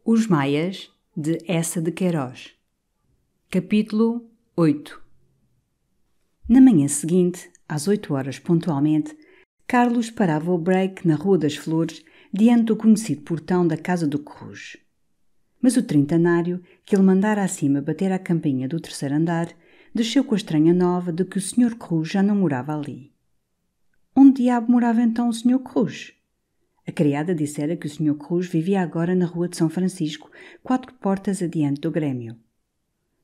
Os Maias, de Eça de Queiroz. Capítulo 8. Na manhã seguinte, às 8 horas pontualmente, Carlos parava o break na Rua das Flores, diante do conhecido portão da casa do Cruz. Mas o trintanário, que ele mandara acima bater à campainha do terceiro andar, desceu com a estranha nova de que o Sr. Cruz já não morava ali. Onde diabo morava então o Sr. Cruz? A criada dissera que o Sr. Cruz vivia agora na Rua de São Francisco, 4 portas adiante do Grêmio.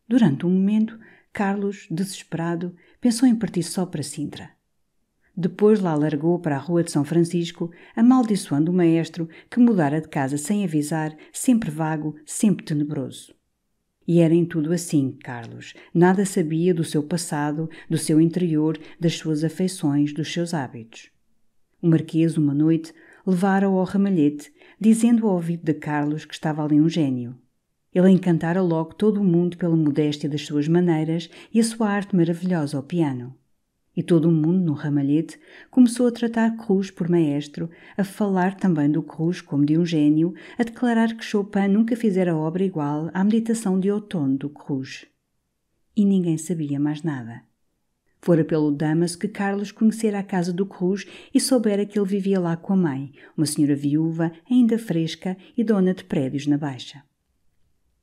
Durante um momento, Carlos, desesperado, pensou em partir só para Sintra. Depois lá largou para a Rua de São Francisco, amaldiçoando o maestro que mudara de casa sem avisar, sempre vago, sempre tenebroso. E era em tudo assim, Carlos. Nada sabia do seu passado, do seu interior, das suas afeições, dos seus hábitos. O Marquês, uma noite, levara-o ao ramalhete, dizendo ao ouvido de Carlos que estava ali um gênio. Ele encantara logo todo o mundo pela modéstia das suas maneiras e a sua arte maravilhosa ao piano. E todo o mundo, no ramalhete, começou a tratar Cruz por maestro, a falar também do Cruz como de um gênio, a declarar que Chopin nunca fizera obra igual à Meditação de Outono do Cruz. E ninguém sabia mais nada. Fora pelo Damaso que Carlos conhecera a casa do Cruz e soubera que ele vivia lá com a mãe, uma senhora viúva, ainda fresca e dona de prédios na Baixa.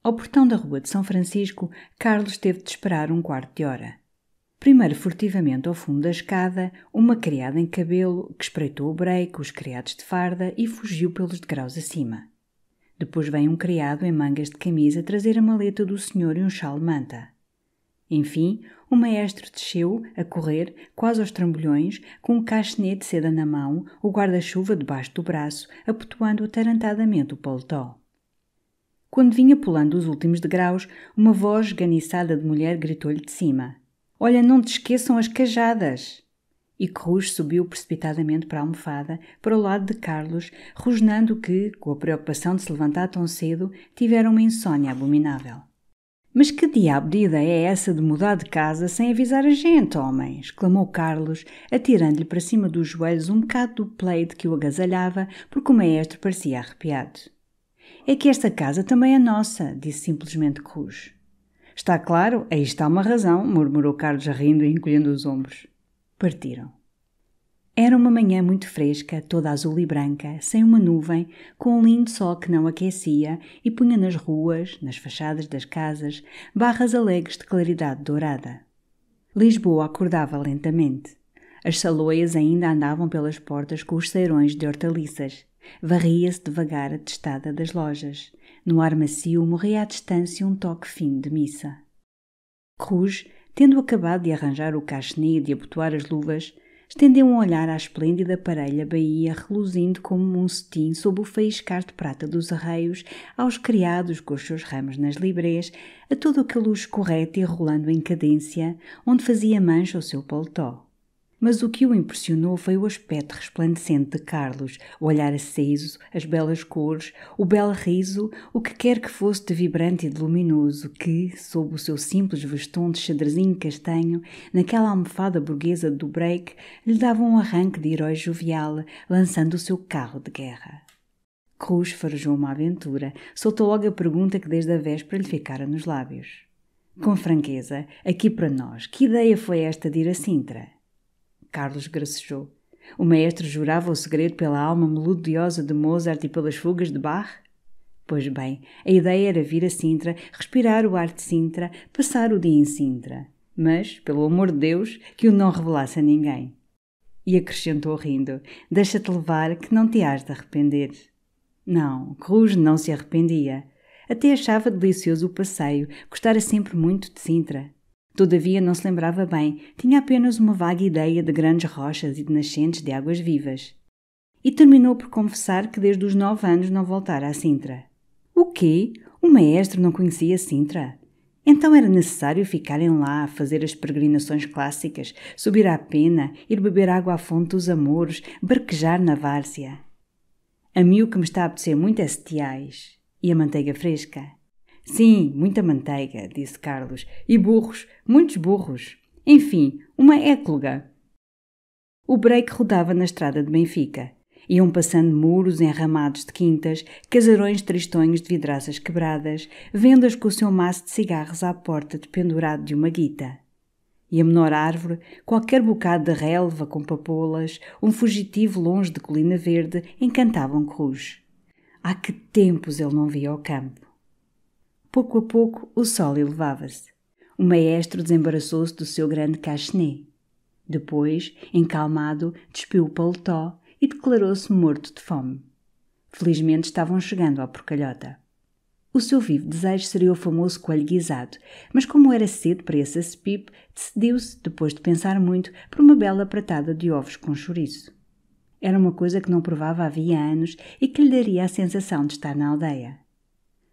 Ao portão da Rua de São Francisco, Carlos teve de esperar um quarto de hora. Primeiro, furtivamente ao fundo da escada, uma criada em cabelo que espreitou o break, os criados de farda e fugiu pelos degraus acima. Depois veio um criado em mangas de camisa trazer a maleta do senhor e um chale-manta. Enfim, o maestro desceu, a correr, quase aos trambolhões, com um caixonete de seda na mão, o guarda-chuva debaixo do braço, apotoando atarantadamente o paletó. Quando vinha pulando os últimos degraus, uma voz esganiçada de mulher gritou-lhe de cima: "Olha, não te esqueçam as cajadas!" E Cruz subiu precipitadamente para a almofada, para o lado de Carlos, rosnando que, com a preocupação de se levantar tão cedo, tivera uma insônia abominável. "Mas que diabo de ideia é essa de mudar de casa sem avisar a gente, homem?" exclamou Carlos, atirando-lhe para cima dos joelhos um bocado do plaid que o agasalhava, porque o maestro parecia arrepiado. "É que esta casa também é nossa", disse simplesmente Cruz. "Está claro, aí está uma razão", murmurou Carlos rindo e encolhendo os ombros. Partiram. Era uma manhã muito fresca, toda azul e branca, sem uma nuvem, com um lindo sol que não aquecia e punha nas ruas, nas fachadas das casas, barras alegres de claridade dourada. Lisboa acordava lentamente. As saloias ainda andavam pelas portas com os ceirões de hortaliças. Varria-se devagar a testada das lojas. No ar macio morria à distância um toque fino de missa. Cruz, tendo acabado de arranjar o caixonê e de abotoar as luvas, estendeu um olhar à esplêndida parelha baía reluzindo como um cetim sob o faiscar de prata dos arreios, aos criados com os seus ramos nas librés, a todo aquele luxo correto e rolando em cadência, onde fazia mancha o seu paletó. Mas o que o impressionou foi o aspecto resplandecente de Carlos, o olhar aceso, as belas cores, o belo riso, o que quer que fosse de vibrante e de luminoso, que, sob o seu simples veston de xadrezinho castanho, naquela almofada burguesa do break, lhe dava um arranque de herói jovial, lançando o seu carro de guerra. Cruz farejou uma aventura, soltou logo a pergunta que desde a véspera lhe ficara nos lábios. "Com franqueza, aqui para nós, que ideia foi esta de ir a Sintra?" Carlos gracejou. O maestro jurava o segredo pela alma melodiosa de Mozart e pelas fugas de Bach? Pois bem, a ideia era vir a Sintra, respirar o ar de Sintra, passar o dia em Sintra. Mas, pelo amor de Deus, que o não revelasse a ninguém. E acrescentou rindo: "Deixa-te levar, que não te hás de arrepender." Não, Cruz não se arrependia. Até achava delicioso o passeio, gostara sempre muito de Sintra. Todavia não se lembrava bem, tinha apenas uma vaga ideia de grandes rochas e de nascentes de águas vivas. E terminou por confessar que desde os 9 anos não voltara a Sintra. O quê? O maestro não conhecia Sintra? Então era necessário ficarem lá a fazer as peregrinações clássicas, subir à Pena, ir beber água à fonte dos Amores, barquejar na Várzea. "A mim o que me está a apetecer muito é setiais. E a manteiga fresca?" "Sim, muita manteiga", disse Carlos. "E burros, muitos burros. Enfim, uma écloga." O break rodava na estrada de Benfica. Iam passando muros enramados de quintas, casarões tristonhos de vidraças quebradas, vendas com o seu maço de cigarros à porta dependurado de uma guita. E a menor árvore, qualquer bocado de relva com papoulas, um fugitivo longe de colina verde, encantavam Cruz. Há que tempos ele não via o campo. Pouco a pouco o sol elevava-se. O maestro desembaraçou-se do seu grande cachenê. Depois, encalmado, despiu o paletó e declarou-se morto de fome. Felizmente estavam chegando à porcalhota. O seu vivo desejo seria o famoso coelho guisado, mas como era cedo para esse acepipe, decidiu-se, depois de pensar muito, por uma bela pratada de ovos com chouriço. Era uma coisa que não provava havia anos e que lhe daria a sensação de estar na aldeia.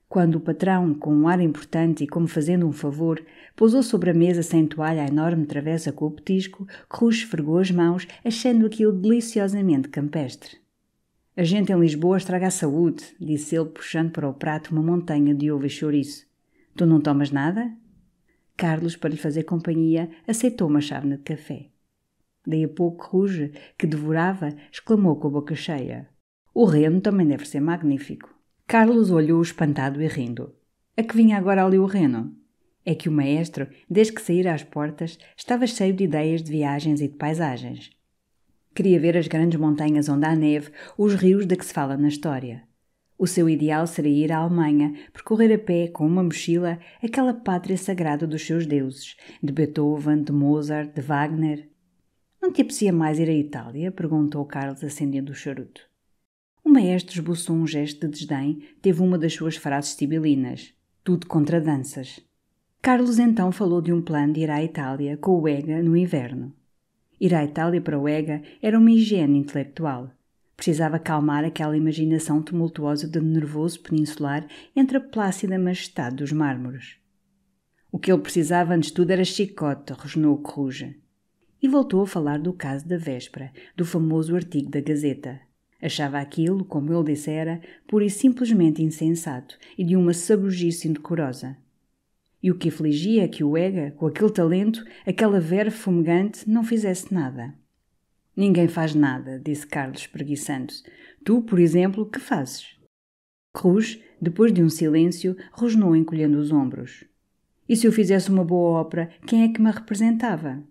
Quando o patrão, com um ar importante e como fazendo um favor, pousou sobre a mesa sem toalha a enorme travessa com o petisco, Cruz esfregou as mãos, achando aquilo deliciosamente campestre. A gente em Lisboa estraga a saúde, disse ele, puxando para o prato uma montanha de ovo e chouriço. Tu não tomas nada? Carlos, para lhe fazer companhia, aceitou uma chávena de café. Daí a pouco Cruz, que devorava, exclamou com a boca cheia. O reno também deve ser magnífico. Carlos olhou espantado e rindo. A que vinha agora ali o reno? É que o maestro, desde que saíra às portas, estava cheio de ideias de viagens e de paisagens. Queria ver as grandes montanhas onde há neve, os rios de que se fala na história. O seu ideal seria ir à Alemanha, percorrer a pé, com uma mochila, aquela pátria sagrada dos seus deuses, de Beethoven, de Mozart, de Wagner. Não te apetecia mais ir à Itália? Perguntou Carlos, acendendo o charuto. O maestro esboçou um gesto de desdém, teve uma das suas frases sibilinas. Tudo contra danças. Carlos então falou de um plano de ir à Itália com o Ega no inverno. Ir à Itália para o Ega era uma higiene intelectual. Precisava calmar aquela imaginação tumultuosa de nervoso peninsular entre a plácida majestade dos mármores. O que ele precisava antes de tudo era chicote, rosnou o Cruz. E voltou a falar do caso da véspera, do famoso artigo da Gazeta. Achava aquilo, como ele dissera, pura e simplesmente insensato e de uma sabugice indecorosa. E o que afligia é que o Ega, com aquele talento, aquela verve fumegante, não fizesse nada. Ninguém faz nada, disse Carlos, espreguiçando-se. Tu, por exemplo, que fazes? Cruz, depois de um silêncio, rosnou encolhendo os ombros. E se eu fizesse uma boa ópera, quem é que me representava?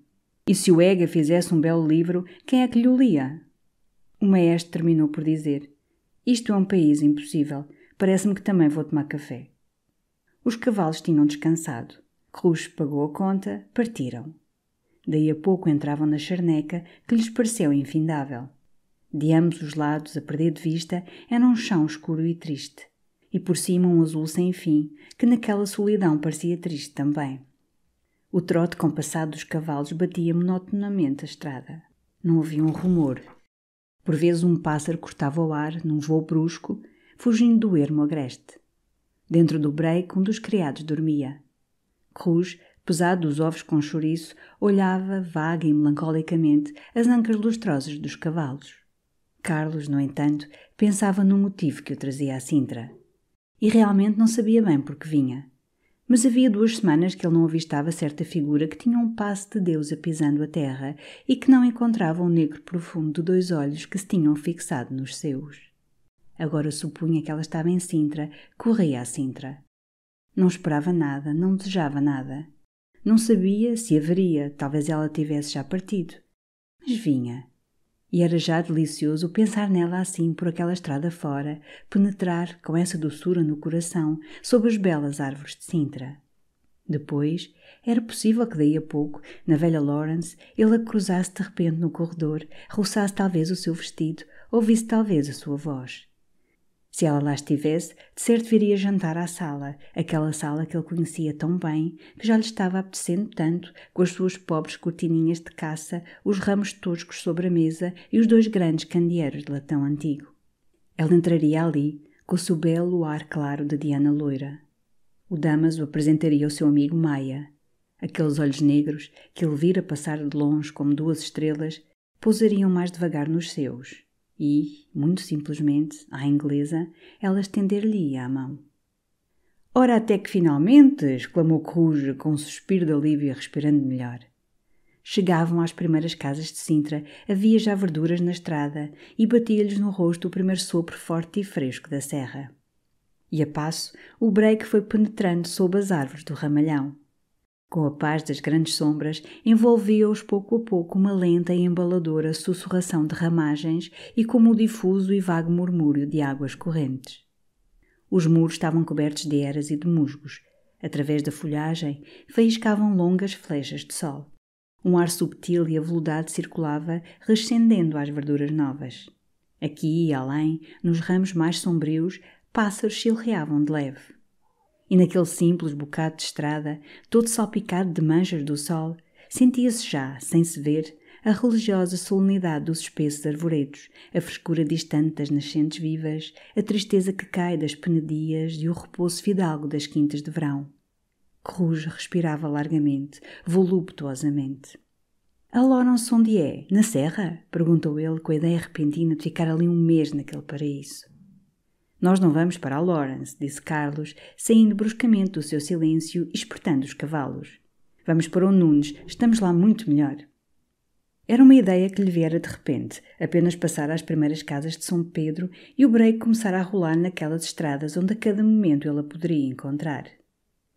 E se o Ega fizesse um belo livro, quem é que lhe o lia? O maestro terminou por dizer: isto é um país impossível. Parece-me que também vou tomar café. Os cavalos tinham descansado. Cruz pagou a conta, partiram. Daí a pouco entravam na charneca, que lhes pareceu infindável. De ambos os lados, a perder de vista, era um chão escuro e triste. E por cima um azul sem fim, que naquela solidão parecia triste também. O trote compassado dos cavalos batia monotonamente a estrada. Não havia um rumor. Por vezes um pássaro cortava o ar, num voo brusco, fugindo do ermo agreste. Dentro do break, um dos criados dormia. Cruz, pesado dos ovos com chouriço, olhava, vaga e melancolicamente, as ancas lustrosas dos cavalos. Carlos, no entanto, pensava no motivo que o trazia a Sintra. E realmente não sabia bem por que vinha. Mas havia 2 semanas que ele não avistava certa figura que tinha um passo de Deus apisando a terra e que não encontrava o negro profundo de 2 olhos que se tinham fixado nos seus. Agora supunha que ela estava em Sintra, corria a Sintra. Não esperava nada, não desejava nada. Não sabia se haveria, talvez ela tivesse já partido. Mas vinha. E era já delicioso pensar nela assim por aquela estrada fora, penetrar com essa doçura no coração, sob as belas árvores de Sintra. Depois, era possível que daí a pouco, na velha Lawrence, ele a cruzasse de repente no corredor, roçasse talvez o seu vestido, ouvisse talvez a sua voz. Se ela lá estivesse, de certo viria jantar à sala, aquela sala que ele conhecia tão bem, que já lhe estava apetecendo tanto, com as suas pobres cortininhas de caça, os ramos toscos sobre a mesa e os 2 grandes candeeiros de latão antigo. Ela entraria ali, com o seu belo ar claro de Diana loira. O Damaso apresentaria ao seu amigo Maia. Aqueles olhos negros, que ele vira passar de longe como 2 estrelas, pousariam mais devagar nos seus. E, muito simplesmente, à inglesa, ela estender-lhe-ia a mão. Ora, até que finalmente! Exclamou Cruz com um suspiro de alívio, respirando melhor. Chegavam às primeiras casas de Sintra, havia já verduras na estrada e batia-lhes no rosto o primeiro sopro forte e fresco da serra. E a passo, o break foi penetrando sob as árvores do ramalhão. Com a paz das grandes sombras, envolvia-os pouco a pouco uma lenta e embaladora sussurração de ramagens e como o difuso e vago murmúrio de águas correntes. Os muros estavam cobertos de eras e de musgos. Através da folhagem, faiscavam longas flechas de sol. Um ar subtil e aveludado circulava, rescendendo às verduras novas. Aqui e além, nos ramos mais sombrios, pássaros chilreavam de leve. E naquele simples bocado de estrada, todo salpicado de manchas do sol, sentia-se já, sem se ver, a religiosa solenidade dos espessos arvoredos, a frescura distante das nascentes vivas, a tristeza que cai das penedias e o repouso fidalgo das quintas de verão. Cruz respirava largamente, voluptuosamente. A Laurence onde é? Na serra? Perguntou ele com a ideia repentina de ficar ali um mês naquele paraíso. Nós não vamos para a Laurence, disse Carlos, saindo bruscamente do seu silêncio e espertando os cavalos. Vamos para o Nunes, estamos lá muito melhor. Era uma ideia que lhe viera de repente, apenas passar às primeiras casas de São Pedro e o break começar a rolar naquelas estradas onde a cada momento ele a poderia encontrar.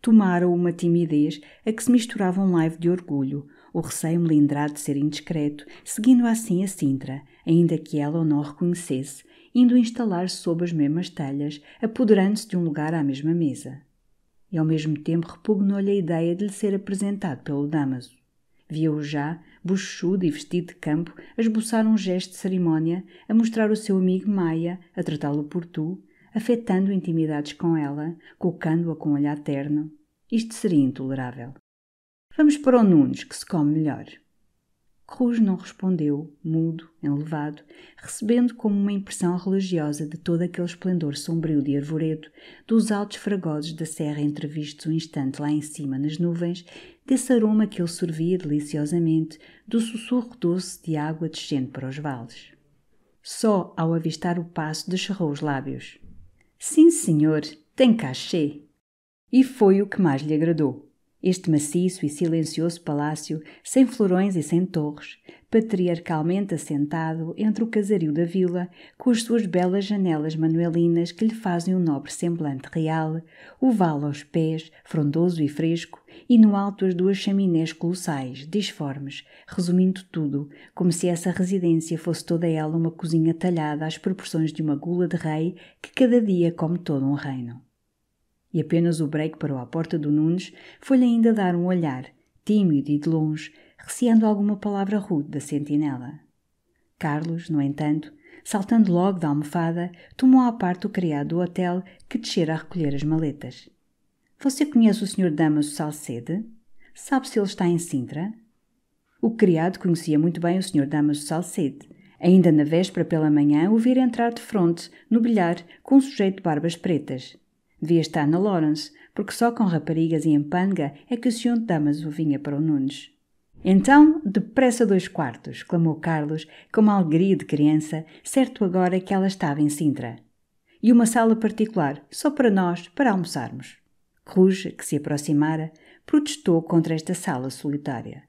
Tomara-o uma timidez a que se misturava um laivo de orgulho, o receio melindrado de ser indiscreto, seguindo assim a Sintra, ainda que ela o não reconhecesse, indo instalar-se sob as mesmas telhas, apoderando-se de um lugar à mesma mesa. E ao mesmo tempo repugnou-lhe a ideia de lhe ser apresentado pelo Dámaso. Via-o já, bochudo e vestido de campo, a esboçar um gesto de cerimónia, a mostrar o seu amigo Maia, a tratá-lo por tu, afetando intimidades com ela, colocando-a com um olhar terno. Isto seria intolerável. Vamos para o Nunes, que se come melhor. Cruz não respondeu, mudo, enlevado, recebendo como uma impressão religiosa de todo aquele esplendor sombrio de arvoredo, dos altos fragosos da serra entrevistos um instante lá em cima nas nuvens, desse aroma que ele sorvia deliciosamente, do sussurro doce de água descendo para os vales. Só ao avistar o passo descerrou os lábios. Sim, senhor, tem cachê. E foi o que mais lhe agradou. Este maciço e silencioso palácio, sem florões e sem torres, patriarcalmente assentado entre o casario da vila, com as suas belas janelas manuelinas que lhe fazem um nobre semblante real, o vale aos pés, frondoso e fresco, e no alto as duas chaminés colossais, disformes, resumindo tudo, como se essa residência fosse toda ela uma cozinha talhada às proporções de uma gula de rei que cada dia come todo um reino. E apenas o break parou à porta do Nunes, foi-lhe ainda dar um olhar, tímido e de longe, receando alguma palavra rude da sentinela. Carlos, no entanto, saltando logo da almofada, tomou à parte o criado do hotel que descera a recolher as maletas. — Você conhece o Sr. Dámaso Salcede? Sabe se ele está em Sintra? O criado conhecia muito bem o Sr. Dámaso Salcede. Ainda na véspera pela manhã o vira entrar de fronte, no bilhar, com um sujeito de barbas pretas. Devia estar na Laurence, porque só com raparigas e em panga é que o Sr. Dámaso vinha para o Nunes. Então, depressa 2 quartos, clamou Carlos, com uma alegria de criança, certo agora que ela estava em Sintra. E uma sala particular, só para nós, para almoçarmos. Cruz, que se aproximara, protestou contra esta sala solitária.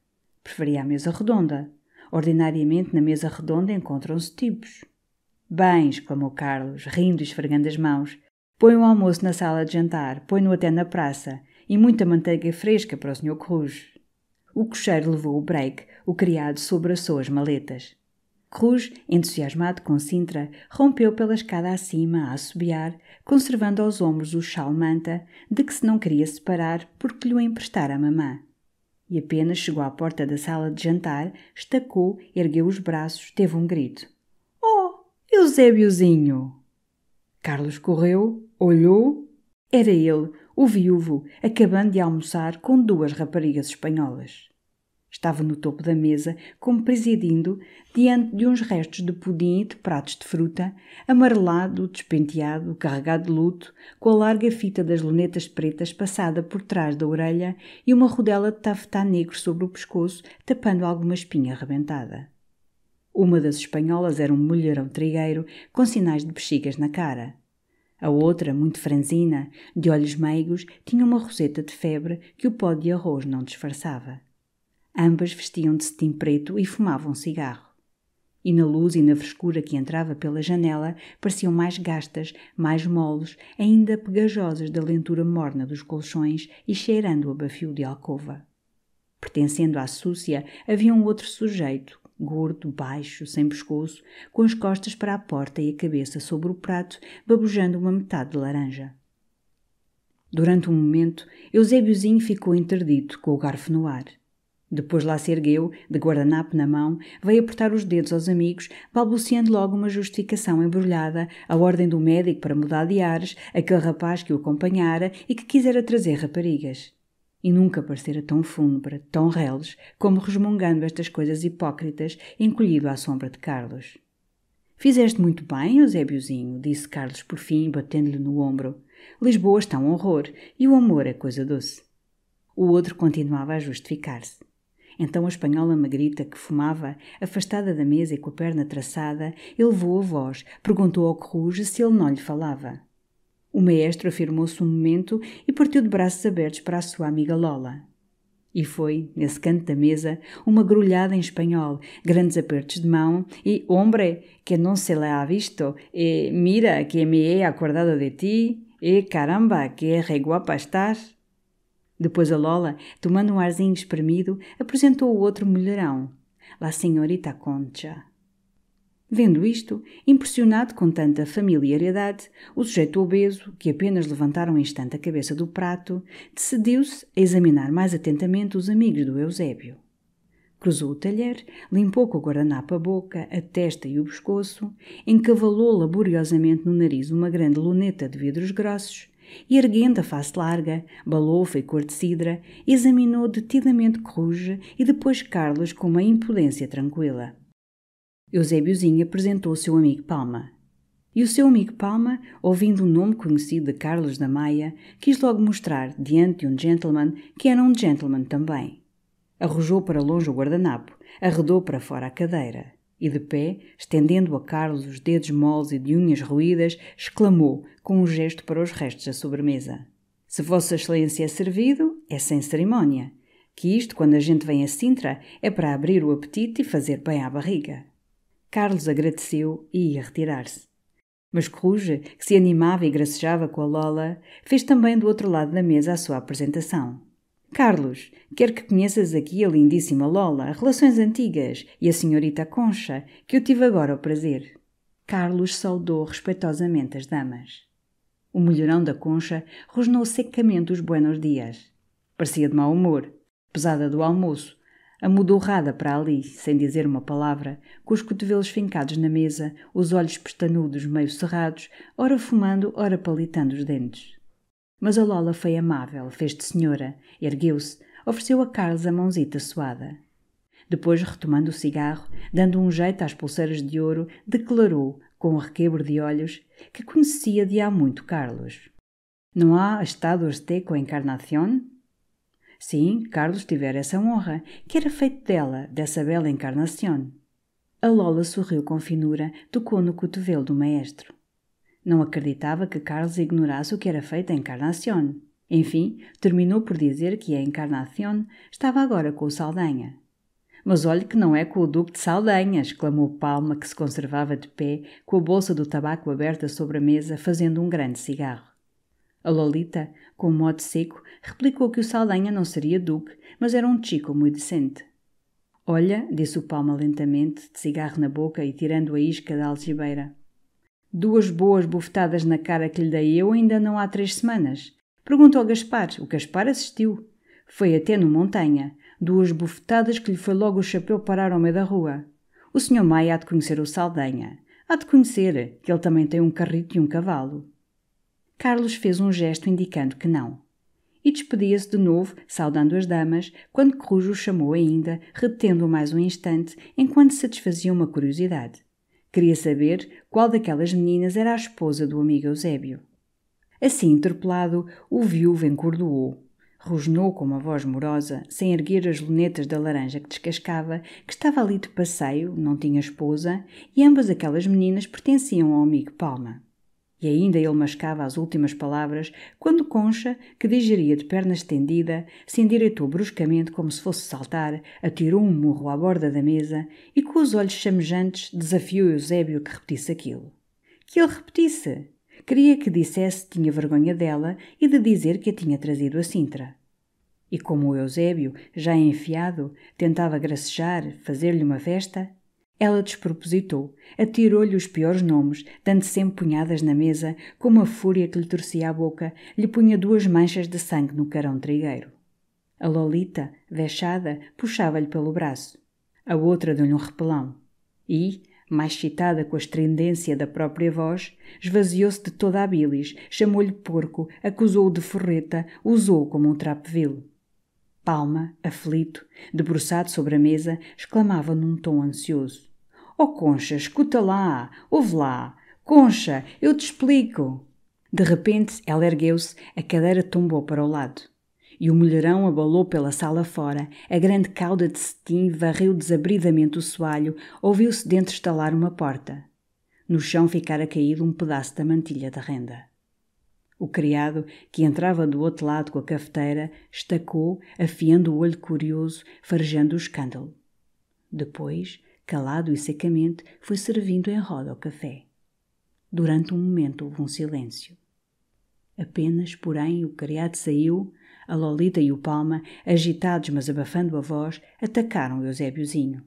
Preferia a mesa redonda. Ordinariamente na mesa redonda encontram-se tipos. Bem, exclamou Carlos, rindo e esfregando as mãos. Põe o almoço na sala de jantar, põe-no até na praça, e muita manteiga fresca para o Sr. Cruz. O cocheiro levou o break, o criado sobraçou as maletas. Cruz, entusiasmado com Sintra, rompeu pela escada acima a assobiar, conservando aos ombros o chal-manta, de que se não queria separar porque lhe o emprestara a mamã. E apenas chegou à porta da sala de jantar, estacou, ergueu os braços, teve um grito. — Oh, Eusébiozinho! Carlos correu, olhou. Era ele, o viúvo, acabando de almoçar com 2 raparigas espanholas. Estava no topo da mesa, como presidindo, diante de uns restos de pudim e de pratos de fruta, amarelado, despenteado, carregado de luto, com a larga fita das lunetas pretas passada por trás da orelha e uma rodela de tafetá negro sobre o pescoço, tapando alguma espinha arrebentada. Uma das espanholas era um mulherão trigueiro, com sinais de bexigas na cara. A outra, muito franzina, de olhos meigos, tinha uma roseta de febre que o pó de arroz não disfarçava. Ambas vestiam de cetim preto e fumavam cigarro. E na luz e na frescura que entrava pela janela pareciam mais gastas, mais moles, ainda pegajosas da lentura morna dos colchões e cheirando a bafio de alcova. Pertencendo à súcia havia um outro sujeito, gordo, baixo, sem pescoço, com as costas para a porta e a cabeça sobre o prato, babujando uma metade de laranja. Durante um momento, Eusébiozinho ficou interdito, com o garfo no ar. Depois lá se ergueu, de guardanapo na mão, veio apertar os dedos aos amigos, balbuciando logo uma justificação embrulhada, a ordem do médico para mudar de ares, aquele rapaz que o acompanhara e que quisera trazer raparigas. E nunca parecera tão fúnebre, tão reles, como resmungando estas coisas hipócritas, encolhido à sombra de Carlos. «Fizeste muito bem, Eusébiozinho», disse Carlos por fim, batendo-lhe no ombro. «Lisboa está um horror, e o amor é coisa doce». O outro continuava a justificar-se. Então a espanhola magrita, que fumava, afastada da mesa e com a perna traçada, elevou a voz, perguntou ao Coruja se ele não lhe falava. O maestro afirmou-se um momento e partiu de braços abertos para a sua amiga Lola. E foi, nesse canto da mesa, uma grulhada em espanhol, grandes apertos de mão e «Hombre, que não se le ha visto, e mira que me he acordado de ti, e caramba, que re guapa estás». Depois a Lola, tomando um arzinho espremido, apresentou o outro mulherão, La Senhorita Concha. Vendo isto, impressionado com tanta familiaridade, o sujeito obeso, que apenas levantara um instante a cabeça do prato, decidiu-se a examinar mais atentamente os amigos do Eusébio. Cruzou o talher, limpou com o guardanapo a boca, a testa e o pescoço, encavalou laboriosamente no nariz uma grande luneta de vidros grossos e, erguendo a face larga, balofa e cor de cidra, examinou detidamente Coruja e depois Carlos com uma impudência tranquila. Eusébiozinho apresentou o seu amigo Palma. E o seu amigo Palma, ouvindo o nome conhecido de Carlos da Maia, quis logo mostrar, diante de um gentleman, que era um gentleman também. Arrojou para longe o guardanapo, arredou para fora a cadeira e, de pé, estendendo a Carlos os dedos moles e de unhas roídas, exclamou, com um gesto para os restos da sobremesa: «Se Vossa Excelência é servido, é sem cerimónia, que isto, quando a gente vem a Sintra, é para abrir o apetite e fazer bem à barriga». Carlos agradeceu e ia retirar-se. Mas Coruja, que se animava e gracejava com a Lola, fez também do outro lado da mesa a sua apresentação. «Carlos, quero que conheças aqui a lindíssima Lola, relações antigas, e a senhorita Concha, que eu tive agora o prazer». Carlos saudou respeitosamente as damas. O mulherão da Concha rosnou secamente os buenos dias. Parecia de mau humor, pesada do almoço, amodorrada para ali, sem dizer uma palavra, com os cotovelos fincados na mesa, os olhos pestanudos meio cerrados, ora fumando, ora palitando os dentes. Mas a Lola foi amável, fez de senhora, ergueu-se, ofereceu a Carlos a mãozita suada. Depois, retomando o cigarro, dando um jeito às pulseiras de ouro, declarou, com um requebro de olhos, que conhecia de há muito Carlos. «Não há estado usted com a Encarnación?» Sim, Carlos tivera essa honra, que era feito dela, dessa bela Encarnación. A Lola sorriu com finura, tocou no cotovelo do maestro. Não acreditava que Carlos ignorasse o que era feita a Encarnación. Enfim, terminou por dizer que a Encarnación estava agora com o Saldanha. «Mas olhe que não é com o Duque de Saldanha», exclamou Palma, que se conservava de pé, com a bolsa do tabaco aberta sobre a mesa, fazendo um grande cigarro. A Lolita, com um modo seco, replicou que o Saldanha não seria duque, mas era um chico muito decente. «Olha», disse o Palma lentamente, de cigarro na boca e tirando a isca da algibeira, «duas boas bufetadas na cara que lhe dei eu ainda não há 3 semanas. Pergunta ao Gaspar, o Gaspar assistiu. Foi até no Montanha, 2 bufetadas que lhe foi logo o chapéu parar ao meio da rua. O Sr. Maia há de conhecer o Saldanha. Há de conhecer, que ele também tem um carrito e um cavalo». Carlos fez um gesto indicando que não. E despedia-se de novo, saudando as damas, quando Coruja o chamou ainda, retendo-o mais um instante, enquanto satisfazia uma curiosidade. Queria saber qual daquelas meninas era a esposa do amigo Eusébio. Assim interpelado, o viúvo encordoou. Rosnou com uma voz morosa, sem erguer as lunetas da laranja que descascava, que estava ali de passeio, não tinha esposa, e ambas aquelas meninas pertenciam ao amigo Palma. E ainda ele mascava as últimas palavras, quando Concha, que digeria de perna estendida, se endireitou bruscamente como se fosse saltar, atirou um murro à borda da mesa e, com os olhos chamejantes, desafiou Eusébio que repetisse aquilo. Que ele repetisse! Queria que dissesse que tinha vergonha dela e de dizer que a tinha trazido a Sintra. E como o Eusébio, já enfiado, tentava gracejar, fazer-lhe uma festa, ela despropositou, atirou-lhe os piores nomes, dando sempre punhadas na mesa, com uma fúria que lhe torcia a boca, lhe punha 2 manchas de sangue no carão trigueiro. A Lolita, vexada, puxava-lhe pelo braço. A outra deu-lhe um repelão. E, mais excitada com a estridência da própria voz, esvaziou-se de toda a bilis, chamou-lhe porco, acusou-o de forreta, usou-o como um trapo vil. Palma, aflito, debruçado sobre a mesa, exclamava num tom ansioso: "Oh, Concha, escuta lá, ouve lá! Concha, eu te explico!" De repente ela ergueu-se, a cadeira tombou para o lado. E o mulherão abalou pela sala fora, a grande cauda de cetim varreu desabridamente o soalho, ouviu-se dentro estalar uma porta. No chão ficara caído um pedaço da mantilha da renda. O criado, que entrava do outro lado com a cafeteira, estacou, afiando o olho curioso, farejando o escândalo. Depois, calado e secamente, foi servindo em roda o café. Durante um momento houve um silêncio. Apenas, porém, o criado saiu, a Lolita e o Palma, agitados mas abafando a voz, atacaram Eusébiozinho.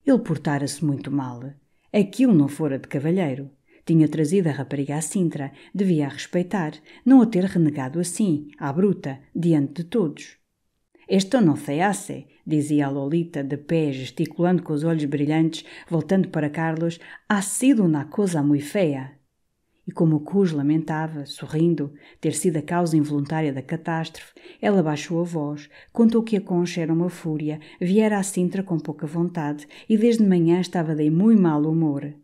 Ele portara-se muito mal. Aquilo não fora de cavalheiro. Tinha trazido a rapariga à Sintra, devia a respeitar, não a ter renegado assim, à bruta, diante de todos. "Esto não se hace", dizia a Lolita, de pé, gesticulando com os olhos brilhantes, voltando para Carlos, "ha sido una cosa muy fea." E como o Cruz lamentava, sorrindo, ter sido a causa involuntária da catástrofe, ela baixou a voz, contou que a Concha era uma fúria, viera à Sintra com pouca vontade e desde manhã estava de muito mau humor.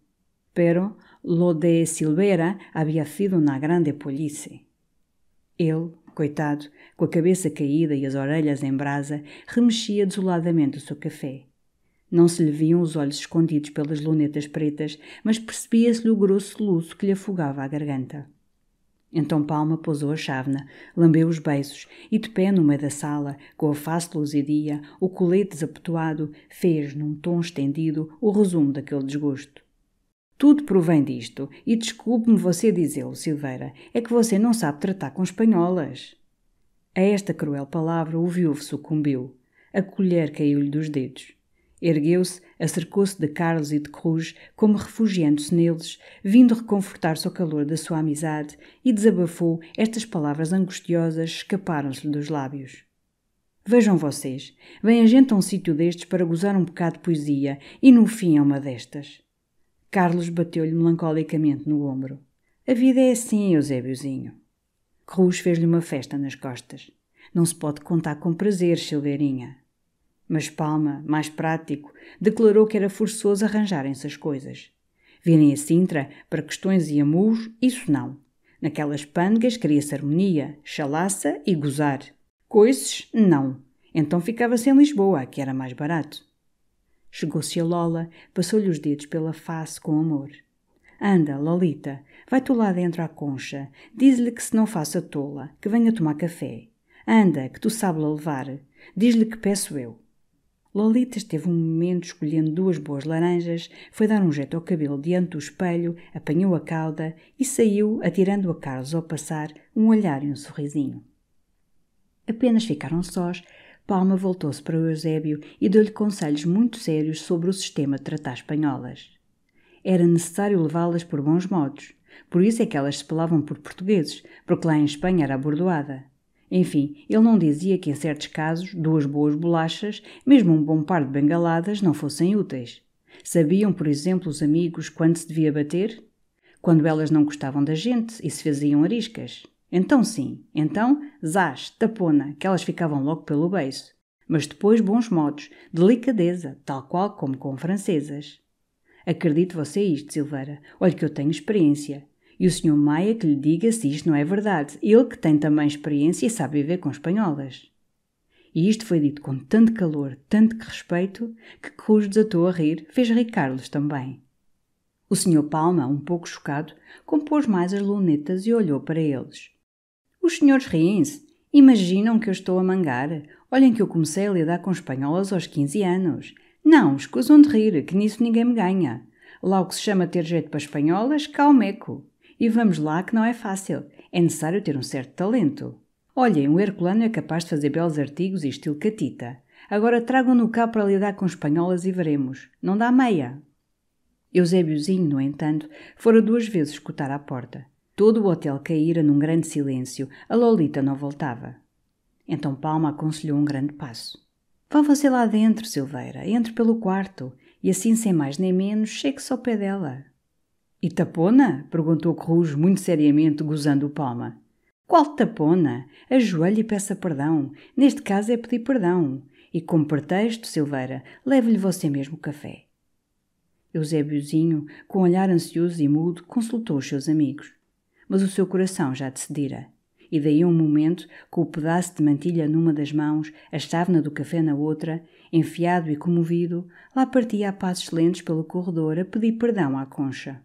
Pero lo de Silveira havia sido una grande pollice. Ele, coitado, com a cabeça caída e as orelhas em brasa, remexia desoladamente o seu café. Não se lhe viam os olhos escondidos pelas lunetas pretas, mas percebia-se-lhe o grosso soluço que lhe afogava a garganta. Então Palma pousou a chávena, lambeu os beiços e, de pé no meio da sala, com a face luzidia, o colete desabotoado, fez, num tom estendido, o resumo daquele desgosto. "Tudo provém disto, e desculpe-me você dizê-lo, Silveira, é que você não sabe tratar com espanholas." A esta cruel palavra o viúvo sucumbiu. A colher caiu-lhe dos dedos. Ergueu-se, acercou-se de Carlos e de Cruz, como refugiando-se neles, vindo reconfortar-se ao calor da sua amizade, e desabafou, estas palavras angustiosas escaparam-se-lhe dos lábios. "Vejam vocês, vem a gente a um sítio destes para gozar um bocado de poesia, e no fim é uma destas." Carlos bateu-lhe melancolicamente no ombro. "A vida é assim, Eusébiozinho." Cruz fez-lhe uma festa nas costas. "Não se pode contar com prazer, Silveirinha." Mas Palma, mais prático, declarou que era forçoso arranjarem-se as coisas. Virem a Sintra para questões e amuros, isso não. Naquelas pândegas queria-se harmonia, chalaça e gozar. Coices, não. Então ficava-se em Lisboa, que era mais barato. Chegou-se a Lola, passou-lhe os dedos pela face com amor. "Anda, Lolita, vai tu lá dentro à Concha, diz-lhe que se não faça tola, que venha tomar café. Anda, que tu sabes-la levar, diz-lhe que peço eu." Lolita esteve um momento escolhendo 2 boas laranjas, foi dar um jeito ao cabelo diante do espelho, apanhou a cauda e saiu, atirando a Carlos ao passar, um olhar e um sorrisinho. Apenas ficaram sós, Palma voltou-se para o Eusébio e deu-lhe conselhos muito sérios sobre o sistema de tratar espanholas. Era necessário levá-las por bons modos, por isso é que elas se pelavam por portugueses, porque lá em Espanha era abordoada. Enfim, ele não dizia que em certos casos 2 boas bolachas, mesmo um bom par de bengaladas, não fossem úteis. Sabiam, por exemplo, os amigos quando se devia bater? Quando elas não gostavam da gente e se faziam ariscas. Então sim, então, zás, tapona, que elas ficavam logo pelo beiço. Mas depois bons modos, delicadeza, tal qual como com francesas. Acredite você isto, Silveira, olhe que eu tenho experiência. E o Sr. Maia que lhe diga se isto não é verdade, ele que tem também experiência e sabe viver com espanholas. E isto foi dito com tanto calor, tanto respeito, que Cruz desatou a rir, fez rir Carlos também. O Sr. Palma, um pouco chocado, compôs mais as lunetas e olhou para eles. Os senhores riem-se. Imaginam que eu estou a mangar? Olhem que eu comecei a lidar com espanholas aos 15 anos. Não, escusam de rir, que nisso ninguém me ganha. Lá o que se chama ter jeito para espanholas, cá o meco. E vamos lá que não é fácil. É necessário ter um certo talento. Olhem, o herculano é capaz de fazer belos artigos e estilo catita. Agora tragam-no cá para lidar com espanholas e veremos. Não dá meia. Eusébiozinho, no entanto, fora 2 vezes escutar à porta. Todo o hotel caíra num grande silêncio. A Lolita não voltava. Então Palma aconselhou um grande passo. Vá você lá dentro, Silveira. Entre pelo quarto. E assim, sem mais nem menos, chegue-se ao pé dela. E tapona? Perguntou Corujo, muito seriamente, gozando o Palma. Qual tapona? Ajoelhe e peça perdão. Neste caso é pedir perdão. E como pretexto, Silveira, leve-lhe você mesmo o café. Eusébiozinho, com um olhar ansioso e mudo, consultou os seus amigos. Mas o seu coração já decidira. E daí a um momento, com o pedaço de mantilha numa das mãos, a chávena do café na outra, enfiado e comovido, lá partia a passos lentos pelo corredor a pedir perdão à Concha.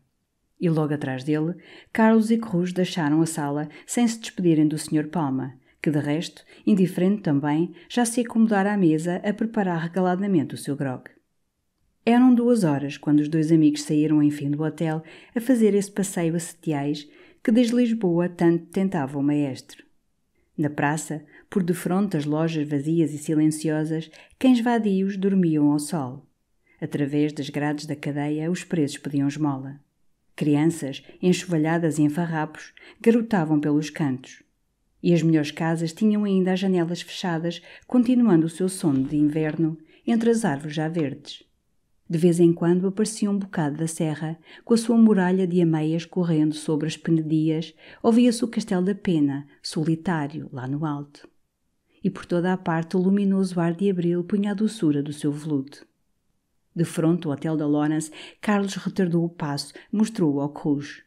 E logo atrás dele, Carlos e Corujo deixaram a sala sem se despedirem do Sr. Palma, que de resto, indiferente também, já se acomodara à mesa a preparar regaladamente o seu grog. Eram 2 horas quando os 2 amigos saíram enfim do hotel a fazer esse passeio a setiais que desde Lisboa tanto tentava o maestro. Na praça, por defronte das lojas vazias e silenciosas, cães vadios dormiam ao sol. Através das grades da cadeia, os presos pediam esmola. Crianças, enxovalhadas em farrapos, garotavam pelos cantos. E as melhores casas tinham ainda as janelas fechadas, continuando o seu sono de inverno entre as árvores já verdes. De vez em quando aparecia um bocado da serra, com a sua muralha de ameias correndo sobre as penedias, ouvia-se o Castelo da Pena, solitário, lá no alto. E por toda a parte o luminoso ar de abril punha a doçura do seu veludo. De fronte ao hotel da Lawrence, Carlos retardou o passo, mostrou-o ao Corujo.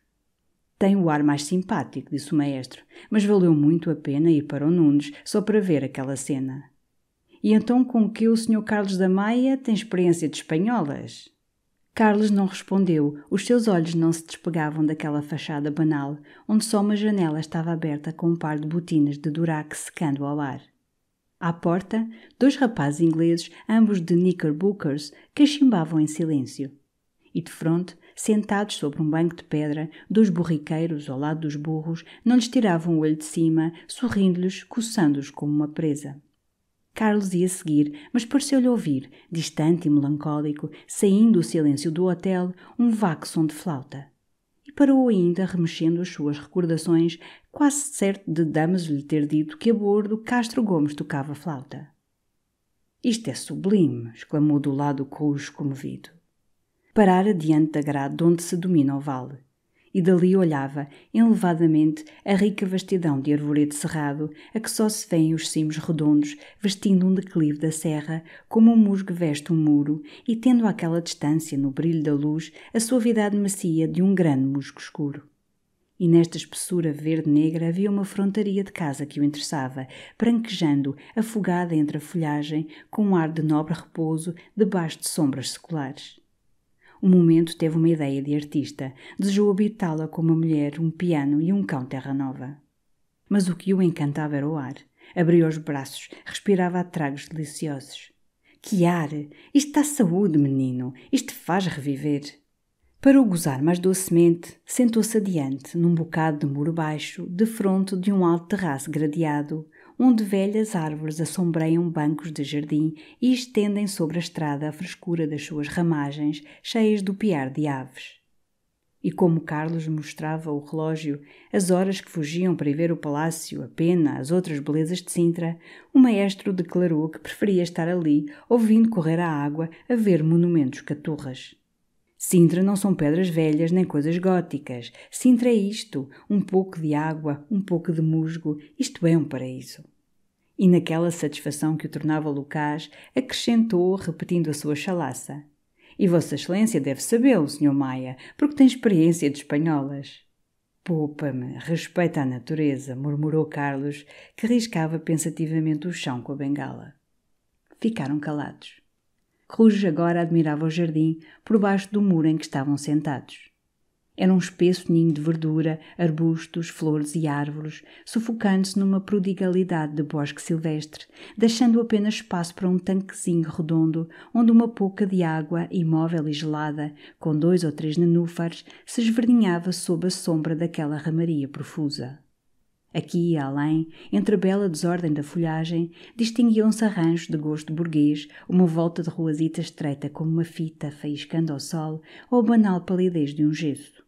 Tem o ar mais simpático, disse o maestro, mas valeu muito a pena ir para o Nunes só para ver aquela cena. E então com que o Sr. Carlos da Maia tem experiência de espanholas? Carlos não respondeu, os seus olhos não se despegavam daquela fachada banal, onde só uma janela estava aberta com um par de botinas de duraque secando ao ar. À porta, 2 rapazes ingleses, ambos de knickerbockers, cachimbavam em silêncio. E de fronte, sentados sobre um banco de pedra, 2 borriqueiros ao lado dos burros, não lhes tiravam o olho de cima, sorrindo-lhes, coçando-os como uma presa. Carlos ia seguir, mas pareceu-lhe ouvir, distante e melancólico, saindo do silêncio do hotel, um vago som de flauta. E parou ainda, remexendo as suas recordações, quase certo de Damas lhe ter dito que a bordo Castro Gomes tocava flauta. Isto é sublime, exclamou do lado o Corujo comovido. Parara diante da grade onde se domina o vale. E dali olhava, elevadamente, a rica vastidão de arvoredo cerrado, a que só se vêem os cimos redondos, vestindo um declive da serra, como um musgo veste um muro, e tendo àquela distância, no brilho da luz, a suavidade macia de um grande musgo escuro. E nesta espessura verde-negra havia uma frontaria de casa que o interessava, branquejando, afogada entre a folhagem, com um ar de nobre repouso, debaixo de sombras seculares. Um momento teve uma ideia de artista, desejou habitá-la com uma mulher, um piano e um cão terra-nova. Mas o que o encantava era o ar. Abriu os braços, respirava a tragos deliciosos. Que ar! Isto dá saúde, menino! Isto faz reviver! Para o gozar mais docemente, sentou-se adiante, num bocado de muro baixo, defronte de um alto terraço gradeado, onde velhas árvores assombreiam bancos de jardim e estendem sobre a estrada a frescura das suas ramagens, cheias do piar de aves. E como Carlos mostrava o relógio, as horas que fugiam para ir ver o palácio, a Pena, as outras belezas de Sintra, o maestro declarou que preferia estar ali, ouvindo correr a água, a ver monumentos caturras. Sintra não são pedras velhas nem coisas góticas. Sintra é isto, um pouco de água, um pouco de musgo, isto é um paraíso. E naquela satisfação que o tornava loquaz, acrescentou, repetindo a sua chalaça. E Vossa Excelência deve sabê-lo, Sr. Maia, porque tem experiência de espanholas. Poupa-me, respeita a natureza, murmurou Carlos, que riscava pensativamente o chão com a bengala. Ficaram calados. Rouge agora admirava o jardim por baixo do muro em que estavam sentados. Era um espesso ninho de verdura, arbustos, flores e árvores, sufocando-se numa prodigalidade de bosque silvestre, deixando apenas espaço para um tanquezinho redondo, onde uma pouca de água, imóvel e gelada, com 2 ou 3 nenúfares, se esverdinhava sob a sombra daquela ramaria profusa. Aqui e além, entre a bela desordem da folhagem, distinguiam-se arranjos de gosto burguês, uma volta de ruazita estreita como uma fita faiscando ao sol, ou a banal palidez de um gesso.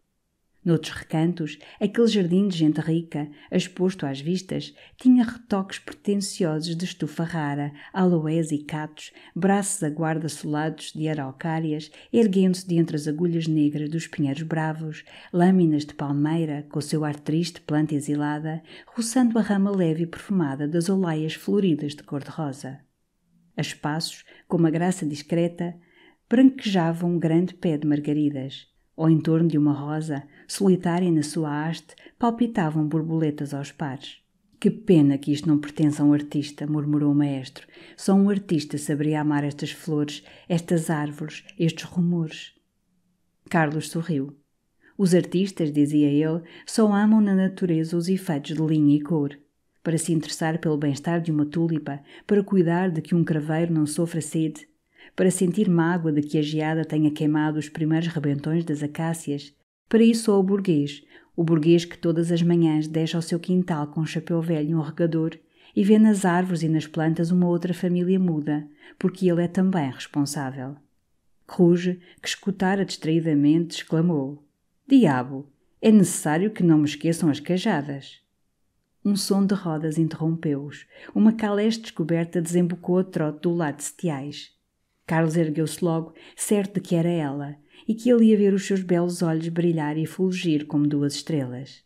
Noutros recantos, aquele jardim de gente rica, exposto às vistas, tinha retoques pretensiosos de estufa rara, aloés e catos, braços a guarda solados de araucárias, erguendo-se de entre as agulhas negras dos pinheiros bravos, lâminas de palmeira, com o seu ar triste, planta exilada, roçando a rama leve e perfumada das olaias floridas de cor-de-rosa. A espaços, com uma graça discreta, branquejava um grande pé de margaridas. Ou em torno de uma rosa, solitária na sua haste, palpitavam borboletas aos pares. Que pena que isto não pertence a um artista, murmurou o maestro. Só um artista saberia amar estas flores, estas árvores, estes rumores. Carlos sorriu. Os artistas, dizia ele, só amam na natureza os efeitos de linha e cor. Para se interessar pelo bem-estar de uma túlipa, para cuidar de que um craveiro não sofra sede, para sentir mágoa de que a geada tenha queimado os primeiros rebentões das acácias, para isso só o burguês que todas as manhãs deixa ao seu quintal com um chapéu velho e um regador e vê nas árvores e nas plantas uma outra família muda, porque ele é também responsável. Rouge, que escutara distraidamente, exclamou: Diabo, é necessário que não me esqueçam as cajadas. Um som de rodas interrompeu-os. Uma caleste descoberta desembocou a trote do lado de setiais. Carlos ergueu-se logo, certo de que era ela, e que ele ia ver os seus belos olhos brilhar e fulgir como 2 estrelas.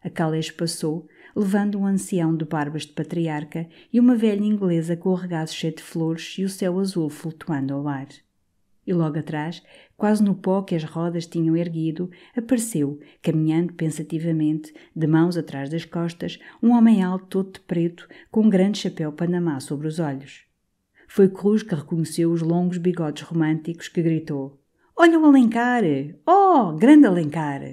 A caleste passou, levando um ancião de barbas de patriarca e uma velha inglesa com o regaço cheio de flores e o céu azul flutuando ao ar. E logo atrás, quase no pó que as rodas tinham erguido, apareceu, caminhando pensativamente, de mãos atrás das costas, um homem alto todo de preto, com um grande chapéu panamá sobre os olhos. Foi Cruz que reconheceu os longos bigodes românticos, que gritou: Olha o Alencar! Oh, grande Alencar!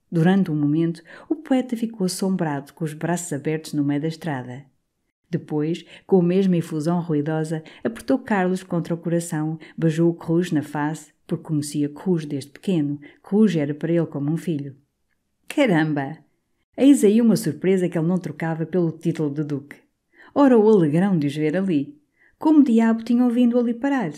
Durante um momento, o poeta ficou assombrado, com os braços abertos no meio da estrada. Depois, com a mesma efusão ruidosa, apertou Carlos contra o coração, beijou o Cruz na face, porque conhecia Cruz desde pequeno. Cruz era para ele como um filho. Caramba! Eis aí uma surpresa que ele não trocava pelo título de duque. Ora, o alegrão de os ver ali! Como diabo tinham vindo ali parar?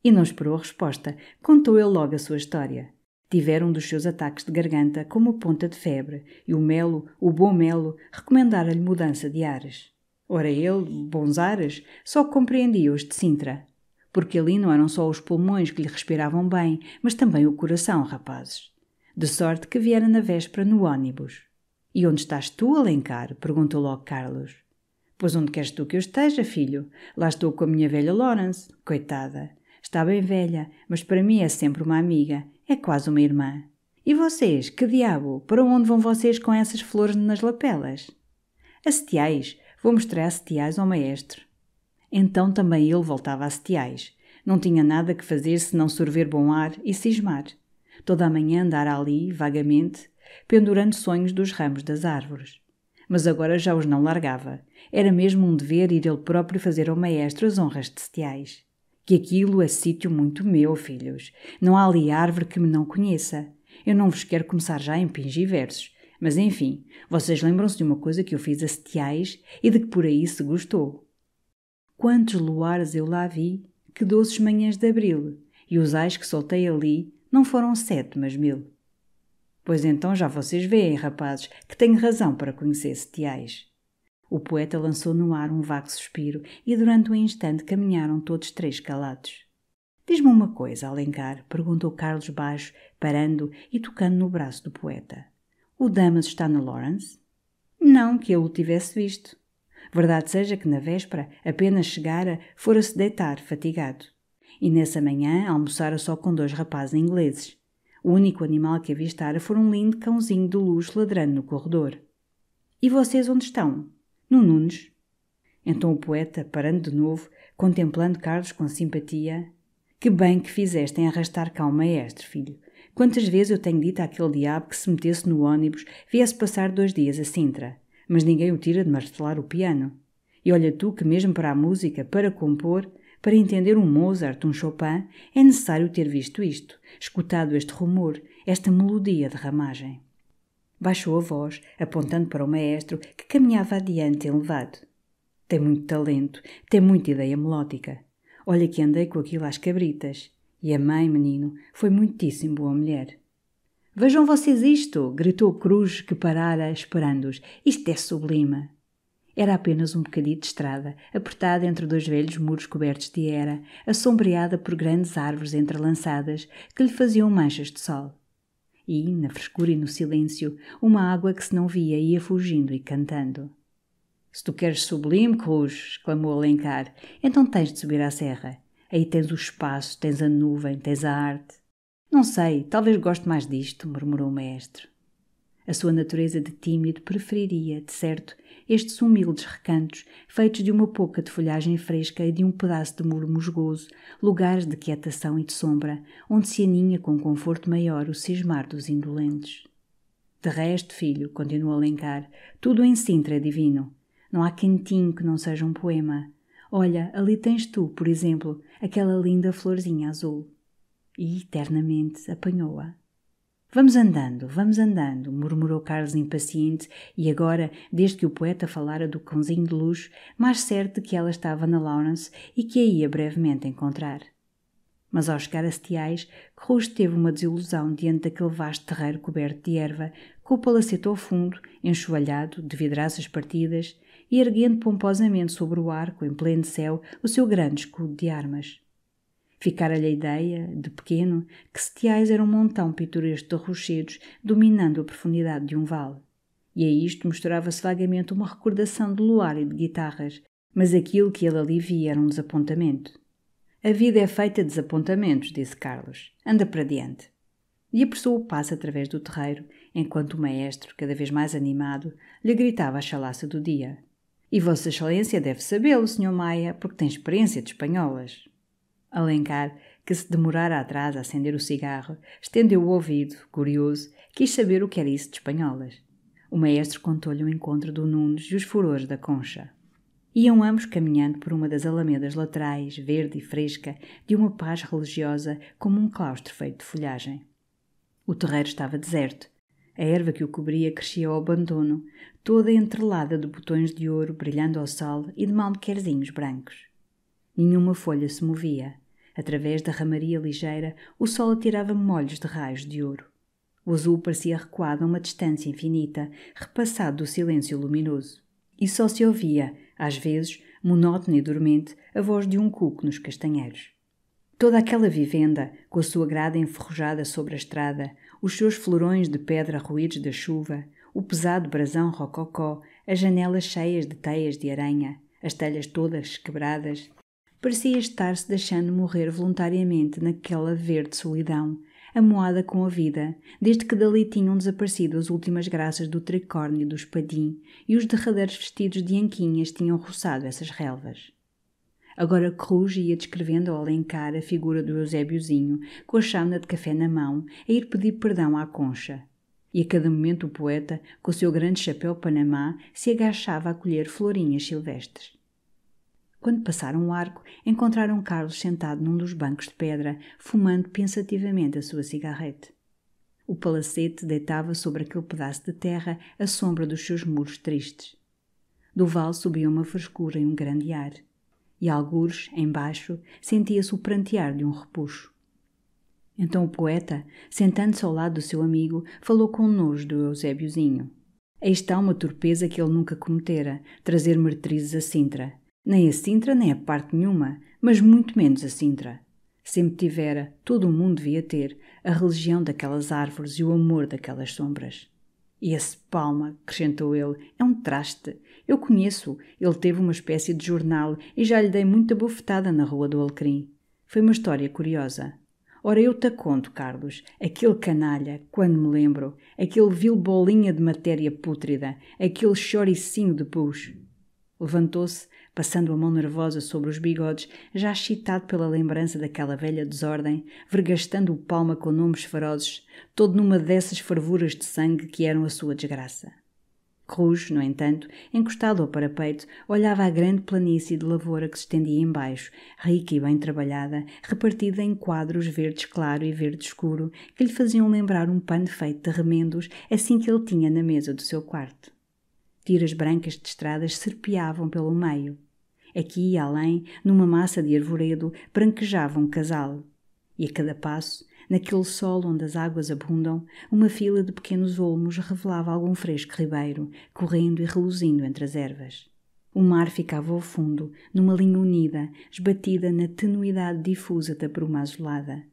E não esperou a resposta. Contou ele logo a sua história. Tivera um dos seus ataques de garganta com uma ponta de febre e o bom Melo, recomendara-lhe mudança de ares. Ora ele, bons ares, só compreendia os de Sintra. Porque ali não eram só os pulmões que lhe respiravam bem, mas também o coração, rapazes. De sorte que viera na véspera no ônibus. E onde estás tu, Alencar? Perguntou logo Carlos. Pois onde queres tu que eu esteja, filho? Lá estou com a minha velha Lawrence. Coitada. Está bem velha, mas para mim é sempre uma amiga. É quase uma irmã. E vocês, que diabo? Para onde vão vocês com essas flores nas lapelas? A Setiais. Vou mostrar a Setiais ao maestro. Então também ele voltava a Setiais. Não tinha nada que fazer senão sorver bom ar e cismar. Toda a manhã andar ali, vagamente, pendurando sonhos dos ramos das árvores. Mas agora já os não largava. Era mesmo um dever ir ele próprio fazer ao maestro as honras de Setiais. Que aquilo é sítio muito meu, filhos. Não há ali árvore que me não conheça. Eu não vos quero começar já a impingir versos. Mas enfim, vocês lembram-se de uma coisa que eu fiz a Setiais e de que por aí se gostou. Quantos luares eu lá vi, que doces manhãs de abril, e os ais que soltei ali não foram 7, mas 1000. Pois então já vocês veem, rapazes, que tenho razão para conhecer Setiais. O poeta lançou no ar um vago suspiro e durante um instante caminharam todos 3 calados. Diz-me uma coisa, Alencar, perguntou Carlos baixo, parando e tocando no braço do poeta. O Damas está na Lawrence? Não que ele o tivesse visto. Verdade seja que na véspera, apenas chegara, fora-se deitar, fatigado. E nessa manhã almoçara só com 2 rapazes ingleses. O único animal que avistara foi um lindo cãozinho de luxo ladrando no corredor. E vocês onde estão? No Nunes. Então o poeta, parando de novo, contemplando Carlos com simpatia: que bem que fizeste em arrastar cá o maestro, filho. Quantas vezes eu tenho dito àquele diabo que se metesse no ônibus, viesse passar 2 dias a Sintra, mas ninguém o tira de martelar o piano. E olha tu que mesmo para a música, para compor, para entender um Mozart, um Chopin, é necessário ter visto isto, escutado este rumor, esta melodia de ramagem. Baixou a voz, apontando para o maestro, que caminhava adiante enlevado. Tem muito talento, tem muita ideia melódica. Olha que andei com aquilo às cabritas. E a mãe, menino, foi muitíssimo boa mulher. Vejam vocês isto! Gritou Cruz, que parara esperando-os. Isto é sublime! Era apenas um bocadinho de estrada, apertada entre 2 velhos muros cobertos de era, assombreada por grandes árvores entrelaçadas que lhe faziam manchas de sol. E, na frescura e no silêncio, uma água que se não via ia fugindo e cantando. Se tu queres sublime, Cruz, exclamou Alencar, então tens de subir à serra. Aí tens o espaço, tens a nuvem, tens a arte. Não sei, talvez goste mais disto, murmurou o maestro. A sua natureza de tímido preferiria, de certo, estes humildes recantos, feitos de uma pouca de folhagem fresca e de um pedaço de muro musgoso, lugares de quietação e de sombra, onde se aninha com conforto maior o cismar dos indolentes. De resto, filho, continuou Alencar, tudo em Sintra é divino. Não há cantinho que não seja um poema. Olha, ali tens tu, por exemplo, aquela linda florzinha azul. E, eternamente, apanhou-a. Vamos andando, murmurou Carlos impaciente, e agora, desde que o poeta falara do cãozinho de luxo, mais certo de que ela estava na Lawrence e que a ia brevemente encontrar. Mas ao chegar a Setiais, Cruz teve uma desilusão diante daquele vasto terreiro coberto de erva, com o palacete ao fundo, enxovalhado, de vidraças partidas, e erguendo pomposamente sobre o arco, em pleno céu, o seu grande escudo de armas. Ficara-lhe a ideia, de pequeno, que Setiais era um montão pitoresco de rochedos dominando a profundidade de um vale. E a isto misturava-se vagamente uma recordação de luar e de guitarras, mas aquilo que ele ali via era um desapontamento. A vida é feita de desapontamentos, disse Carlos. Anda para diante. E apressou o passo através do terreiro, enquanto o maestro, cada vez mais animado, lhe gritava a chalaça do dia. E Vossa Excelência deve sabê-lo, Sr. Maia, porque tem experiência de espanholas. Alencar, que se demorara atrás a acender o cigarro, estendeu o ouvido, curioso, quis saber o que era isso de espanholas. O maestro contou-lhe o encontro do Nunes e os furores da Concha. Iam ambos caminhando por uma das alamedas laterais, verde e fresca, de uma paz religiosa como um claustro feito de folhagem. O terreiro estava deserto. A erva que o cobria crescia ao abandono, toda entrelada de botões de ouro brilhando ao sol e de malmequerzinhos brancos. Nenhuma folha se movia. Através da ramaria ligeira, o sol atirava molhos de raios de ouro. O azul parecia recuado a uma distância infinita, repassado do silêncio luminoso. E só se ouvia, às vezes, monótona e dormente, a voz de um cuco nos castanheiros. Toda aquela vivenda, com a sua grade enferrujada sobre a estrada, os seus florões de pedra ruídos da chuva, o pesado brasão rococó, as janelas cheias de teias de aranha, as telhas todas quebradas, parecia estar-se deixando morrer voluntariamente naquela verde solidão, amoada com a vida, desde que dali tinham desaparecido as últimas graças do tricórnio e do espadim, e os derradeiros vestidos de anquinhas tinham roçado essas relvas. Agora Cruz ia descrevendo ao Alencar a figura do Eusébiozinho, com a chávena de café na mão, a ir pedir perdão à Concha. E a cada momento o poeta, com o seu grande chapéu panamá, se agachava a colher florinhas silvestres. Quando passaram o arco, encontraram Carlos sentado num dos bancos de pedra, fumando pensativamente a sua cigarrete. O palacete deitava sobre aquele pedaço de terra a sombra dos seus muros tristes. Do vale subia uma frescura e um grande ar. E algures, embaixo, sentia-se o prantear de um repuxo. Então o poeta, sentando-se ao lado do seu amigo, falou com nojo do Eusébiozinho. Aí está uma torpeza que ele nunca cometera, trazer meretrizes a Sintra. Nem a Sintra, nem a parte nenhuma, mas muito menos a Sintra. Sempre tivera, todo o mundo devia ter, a religião daquelas árvores e o amor daquelas sombras. E esse Palma, acrescentou ele, é um traste. Eu conheço, ele teve uma espécie de jornal e já lhe dei muita bofetada na Rua do Alecrim. Foi uma história curiosa. Ora, eu te conto, Carlos, aquele canalha, quando me lembro, aquele vil bolinha de matéria pútrida, aquele choricinho de pus. Levantou-se, passando a mão nervosa sobre os bigodes, já excitado pela lembrança daquela velha desordem, vergastando o palma com nomes ferozes, todo numa dessas fervuras de sangue que eram a sua desgraça. Rouge, no entanto, encostado ao parapeito, olhava a grande planície de lavoura que se estendia embaixo, rica e bem trabalhada, repartida em quadros verdes claro e verde escuro, que lhe faziam lembrar um pano feito de remendos, assim que ele tinha na mesa do seu quarto. Tiras brancas de estradas serpeavam pelo meio. Aqui e além, numa massa de arvoredo, branquejava um casal. E a cada passo, naquele solo onde as águas abundam, uma fila de pequenos olmos revelava algum fresco ribeiro, correndo e reluzindo entre as ervas. O mar ficava ao fundo, numa linha unida, esbatida na tenuidade difusa da bruma azulada.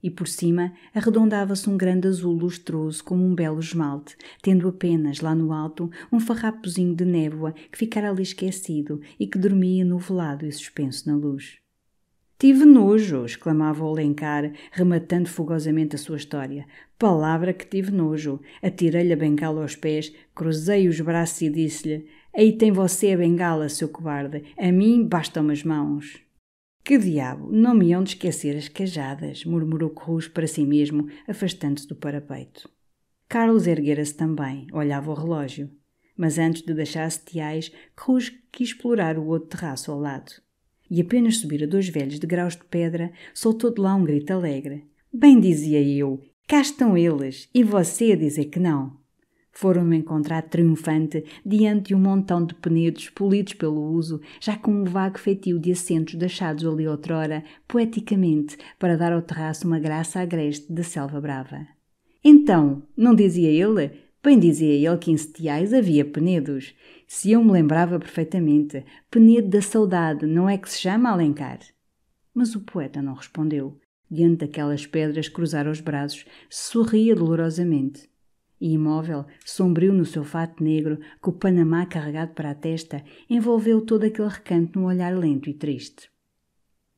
E por cima arredondava-se um grande azul lustroso como um belo esmalte, tendo apenas, lá no alto, um farrapozinho de névoa que ficara ali esquecido e que dormia nuvelado e suspenso na luz. «Tive nojo!» exclamava o Alencar, rematando fogosamente a sua história. «Palavra que tive nojo!» Atirei-lhe a bengala aos pés, cruzei os braços e disse-lhe: «Aí tem você a bengala, seu cobarde! A mim bastam as mãos!» «Que diabo! Não me hão de esquecer as cajadas!» murmurou Rouge para si mesmo, afastando-se do parapeito. Carlos erguera-se também, olhava o relógio. Mas antes de deixar setiais, Rouge quis explorar o outro terraço ao lado. E apenas subira 2 velhos degraus de pedra, soltou de lá um grito alegre. «Bem dizia eu! Cá estão eles! E você a dizer que não!» Foram-me encontrar triunfante diante de um montão de penedos polidos pelo uso, já com um vago feitio de assentos deixados ali outrora, poeticamente, para dar ao terraço uma graça agreste da selva brava. «Então, não dizia ele? Bem dizia ele que em Setiais havia penedos. Se eu me lembrava perfeitamente, Penedo da Saudade, não é que se chama, Alencar?» Mas o poeta não respondeu. Diante daquelas pedras cruzara os braços, sorria dolorosamente. E imóvel, sombrio no seu fato negro, com o panamá carregado para a testa, envolveu todo aquele recanto num olhar lento e triste.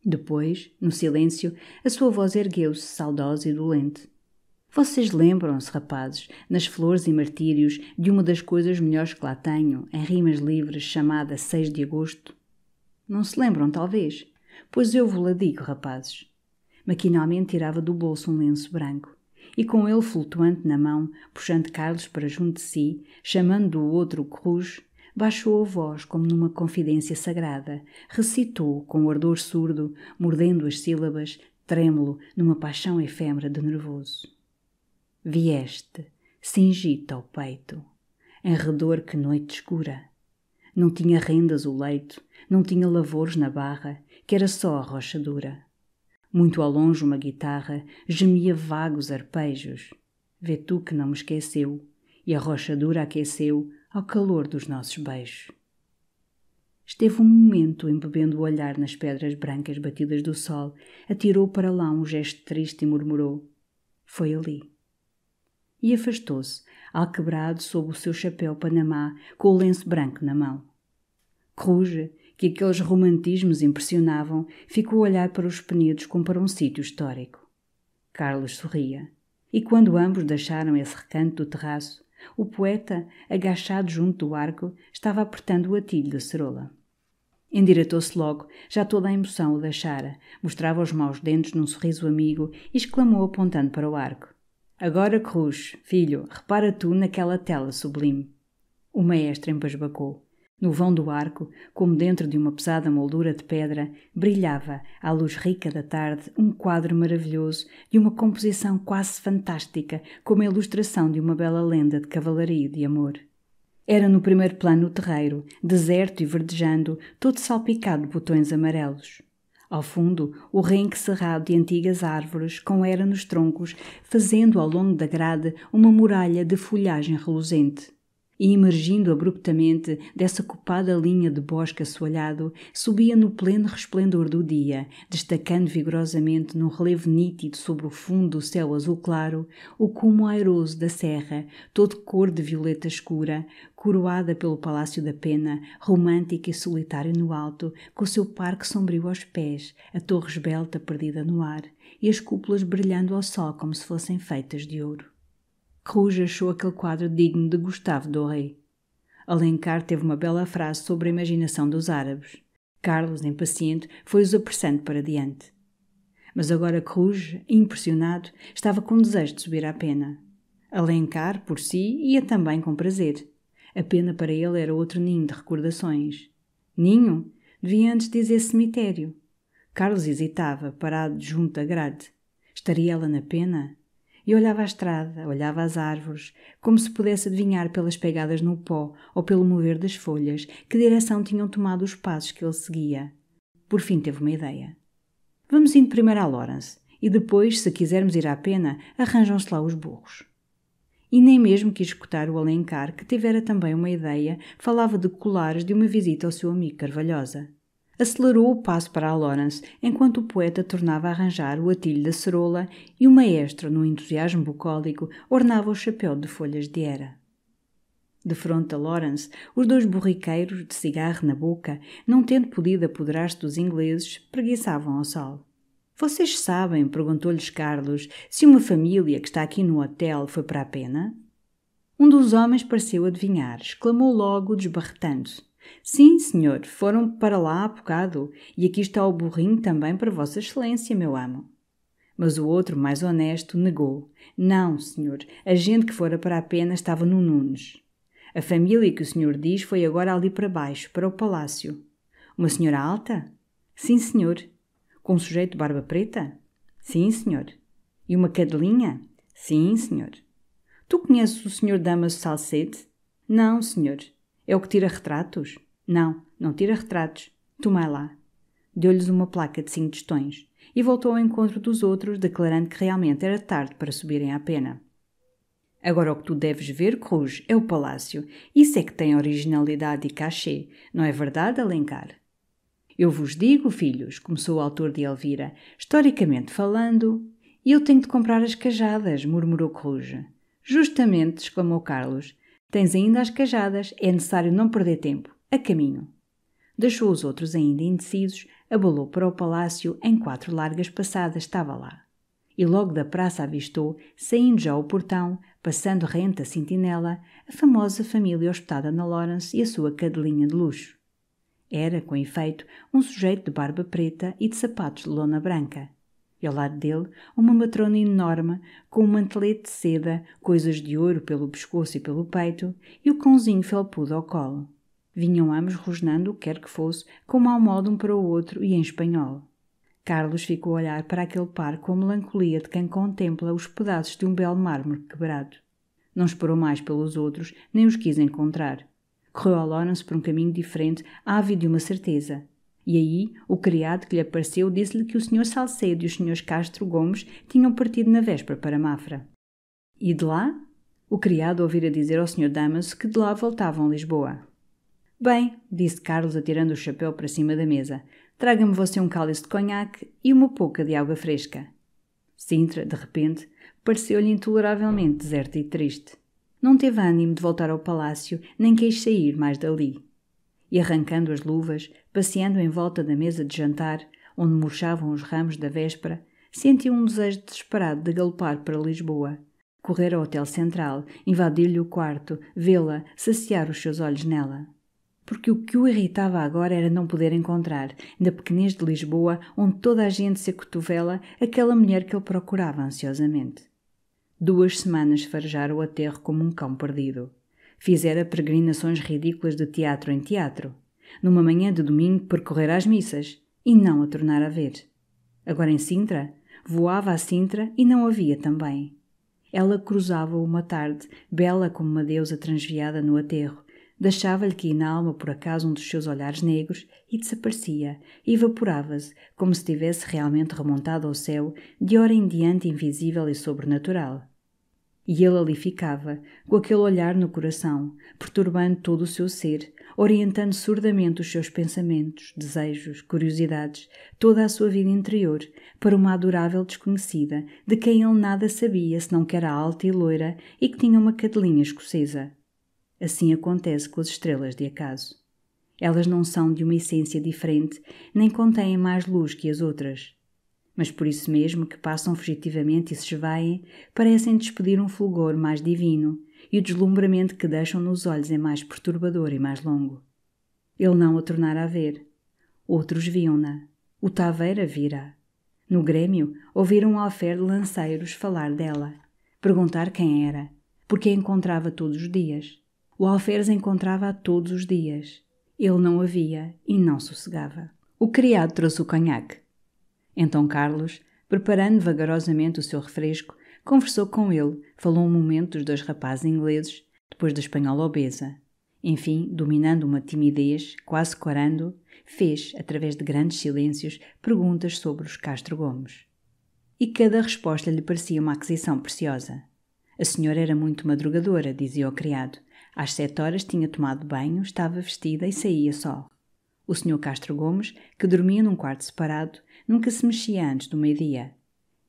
Depois, no silêncio, a sua voz ergueu-se, saudosa e dolente. «Vocês lembram-se, rapazes, nas flores e martírios, de uma das coisas melhores que lá tenho, em rimas livres, chamada 6 de agosto? Não se lembram, talvez? Pois eu vos-la digo, rapazes.» Maquinalmente tirava do bolso um lenço branco. E com ele flutuante na mão, puxando Carlos para junto de si, chamando do outro Rouge, baixou a voz como numa confidência sagrada, recitou com ardor surdo, mordendo as sílabas, trêmulo, numa paixão efêmera de nervoso. «Vieste, cingi-te ao peito, em redor que noite escura. Não tinha rendas o leito, não tinha lavores na barra, que era só a rocha dura. Muito ao longe uma guitarra gemia vagos arpejos. Vê tu que não me esqueceu, e a rocha dura aqueceu ao calor dos nossos beijos.» Esteve um momento embebendo o olhar nas pedras brancas batidas do sol, atirou para lá um gesto triste e murmurou: «Foi ali.» E afastou-se, alquebrado sob o seu chapéu panamá, com o lenço branco na mão. Rouge, que aqueles romantismos impressionavam, ficou a olhar para os penedos como para um sítio histórico. Carlos sorria. E quando ambos deixaram esse recanto do terraço, o poeta, agachado junto do arco, estava apertando o atilho da cerola. Endireitou-se logo, já toda a emoção o deixara, mostrava os maus dentes num sorriso amigo e exclamou apontando para o arco: «Agora, Rouge, filho, repara tu naquela tela sublime.» O maestro embasbacou. No vão do arco, como dentro de uma pesada moldura de pedra, brilhava, à luz rica da tarde, um quadro maravilhoso de uma composição quase fantástica, como a ilustração de uma bela lenda de cavalaria e de amor. Era no primeiro plano o terreiro, deserto e verdejando, todo salpicado de botões amarelos. Ao fundo, o renque cerrado de antigas árvores, com era nos troncos, fazendo ao longo da grade uma muralha de folhagem reluzente. E, emergindo abruptamente dessa copada linha de bosque assoalhado, subia no pleno resplendor do dia, destacando vigorosamente num relevo nítido sobre o fundo do céu azul claro, o cume airoso da serra, todo cor de violeta escura, coroada pelo Palácio da Pena, romântica e solitário no alto, com o seu parque sombrio aos pés, a torre esbelta perdida no ar, e as cúpulas brilhando ao sol como se fossem feitas de ouro. Rouge achou aquele quadro digno de Gustave Doré. Alencar teve uma bela frase sobre a imaginação dos árabes. Carlos, impaciente, foi-os apressando para diante. Mas agora Cruz, impressionado, estava com desejo de subir à pena. Alencar, por si, ia também com prazer. A pena para ele era outro ninho de recordações. Ninho? Devia antes dizer cemitério. Carlos hesitava, parado junto à grade. Estaria ela na pena? E olhava a estrada, olhava as árvores, como se pudesse adivinhar pelas pegadas no pó ou pelo mover das folhas que direção tinham tomado os passos que ele seguia. Por fim teve uma ideia. Vamos indo primeiro a Lawrence e depois, se quisermos ir à pena, arranjam-se lá os burros. E nem mesmo quis escutar o Alencar, que tivera também uma ideia, falava de colares de uma visita ao seu amigo Carvalhosa. Acelerou o passo para a Lawrence, enquanto o poeta tornava a arranjar o atilho da ceroula e o maestro, num entusiasmo bucólico, ornava o chapéu de folhas de era. De fronte a Lawrence, os dois borriqueiros, de cigarro na boca, não tendo podido apoderar-se dos ingleses, preguiçavam ao sol. Vocês sabem, perguntou-lhes Carlos, se uma família que está aqui no hotel foi para a pena? Um dos homens pareceu adivinhar, exclamou logo, desbarretando-se. Sim, senhor, foram para lá há bocado, e aqui está o burrinho também para Vossa Excelência, meu amo. Mas o outro, mais honesto, negou. Não, senhor, a gente que fora para a pena estava no Nunes. A família que o senhor diz foi agora ali para baixo, para o palácio. Uma senhora alta? Sim, senhor. Com um sujeito de barba preta? Sim, senhor. E uma cadelinha? Sim, senhor. Tu conheces o senhor Damaso Salcede? Não, senhor. É o que tira retratos? Não, não tira retratos. Tomai lá. Deu-lhes uma placa de 5 tostões e voltou ao encontro dos outros, declarando que realmente era tarde para subirem à pena. Agora o que tu deves ver, Cruz, é o palácio. Isso é que tem originalidade e cachê. Não é verdade, Alencar? Eu vos digo, filhos, começou o autor de Elvira, historicamente falando... Eu tenho de comprar as cajadas, murmurou Cruz. Justamente, exclamou Carlos. Tens ainda as cajadas, é necessário não perder tempo. A caminho. Deixou os outros ainda indecisos, abalou para o palácio, em 4 largas passadas estava lá. E logo da praça avistou, saindo já ao portão, passando rente a sentinela, a famosa família hospedada na Lawrence e a sua cadelinha de luxo. Era, com efeito, um sujeito de barba preta e de sapatos de lona branca. E ao lado dele, uma matrona enorme, com um mantelete de seda, coisas de ouro pelo pescoço e pelo peito, e o cãozinho felpudo ao colo. Vinham ambos rosnando o que quer que fosse, com mau modo um para o outro e em espanhol. Carlos ficou a olhar para aquele par com a melancolia de quem contempla os pedaços de um belo mármore quebrado. Não esperou mais pelos outros, nem os quis encontrar. Correu a Lawrence por um caminho diferente, ávido de uma certeza. E aí, o criado que lhe apareceu disse-lhe que o Sr. Salcedo e os Srs. Castro Gomes tinham partido na véspera para Mafra. E de lá? O criado ouvira dizer ao Sr. Damaso que de lá voltavam a Lisboa. Bem, disse Carlos atirando o chapéu para cima da mesa, traga-me você um cálice de conhaque e uma pouca de água fresca. Sintra, de repente, pareceu-lhe intoleravelmente deserta e triste. Não teve ânimo de voltar ao palácio, nem quis sair mais dali. E arrancando as luvas, passeando em volta da mesa de jantar, onde murchavam os ramos da véspera, sentiu um desejo desesperado de galopar para Lisboa, correr ao Hotel Central, invadir-lhe o quarto, vê-la, saciar os seus olhos nela. Porque o que o irritava agora era não poder encontrar, na pequenez de Lisboa, onde toda a gente se acotovela, aquela mulher que ele procurava ansiosamente. 2 semanas farejara o aterro como um cão perdido. Fizera peregrinações ridículas de teatro em teatro. Numa manhã de domingo percorrera as missas, e não a tornar a ver. Agora em Sintra, voava a Sintra e não a via também. Ela cruzava-o uma tarde, bela como uma deusa transviada no aterro, deixava-lhe cair na alma por acaso um dos seus olhares negros e desaparecia, e evaporava-se, como se tivesse realmente remontado ao céu, de hora em diante invisível e sobrenatural. E ele ali ficava, com aquele olhar no coração, perturbando todo o seu ser, orientando surdamente os seus pensamentos, desejos, curiosidades, toda a sua vida interior, para uma adorável desconhecida, de quem ele nada sabia senão que era alta e loira e que tinha uma cadelinha escocesa. Assim acontece com as estrelas de acaso. Elas não são de uma essência diferente, nem contêm mais luz que as outras. Mas por isso mesmo que passam fugitivamente e se esvaem, parecem despedir um fulgor mais divino, e o deslumbramento que deixam nos olhos é mais perturbador e mais longo. Ele não a tornara a ver. Outros viam-na. O Taveira vira. No Grêmio, ouviram um alferre de lanceiros falar dela, perguntar quem era, porque a encontrava todos os dias. O alferes encontrava-a todos os dias. Ele não a via e não sossegava. O criado trouxe o conhaque. Então Carlos, preparando vagarosamente o seu refresco, conversou com ele, falou um momento dos dois rapazes ingleses, depois da espanhola obesa. Enfim, dominando uma timidez, quase corando, fez, através de grandes silêncios, perguntas sobre os Castro Gomes. E cada resposta lhe parecia uma aquisição preciosa. A senhora era muito madrugadora, dizia o criado. Às 7 horas tinha tomado banho, estava vestida e saía só. O senhor Castro Gomes, que dormia num quarto separado, nunca se mexia antes do meio-dia.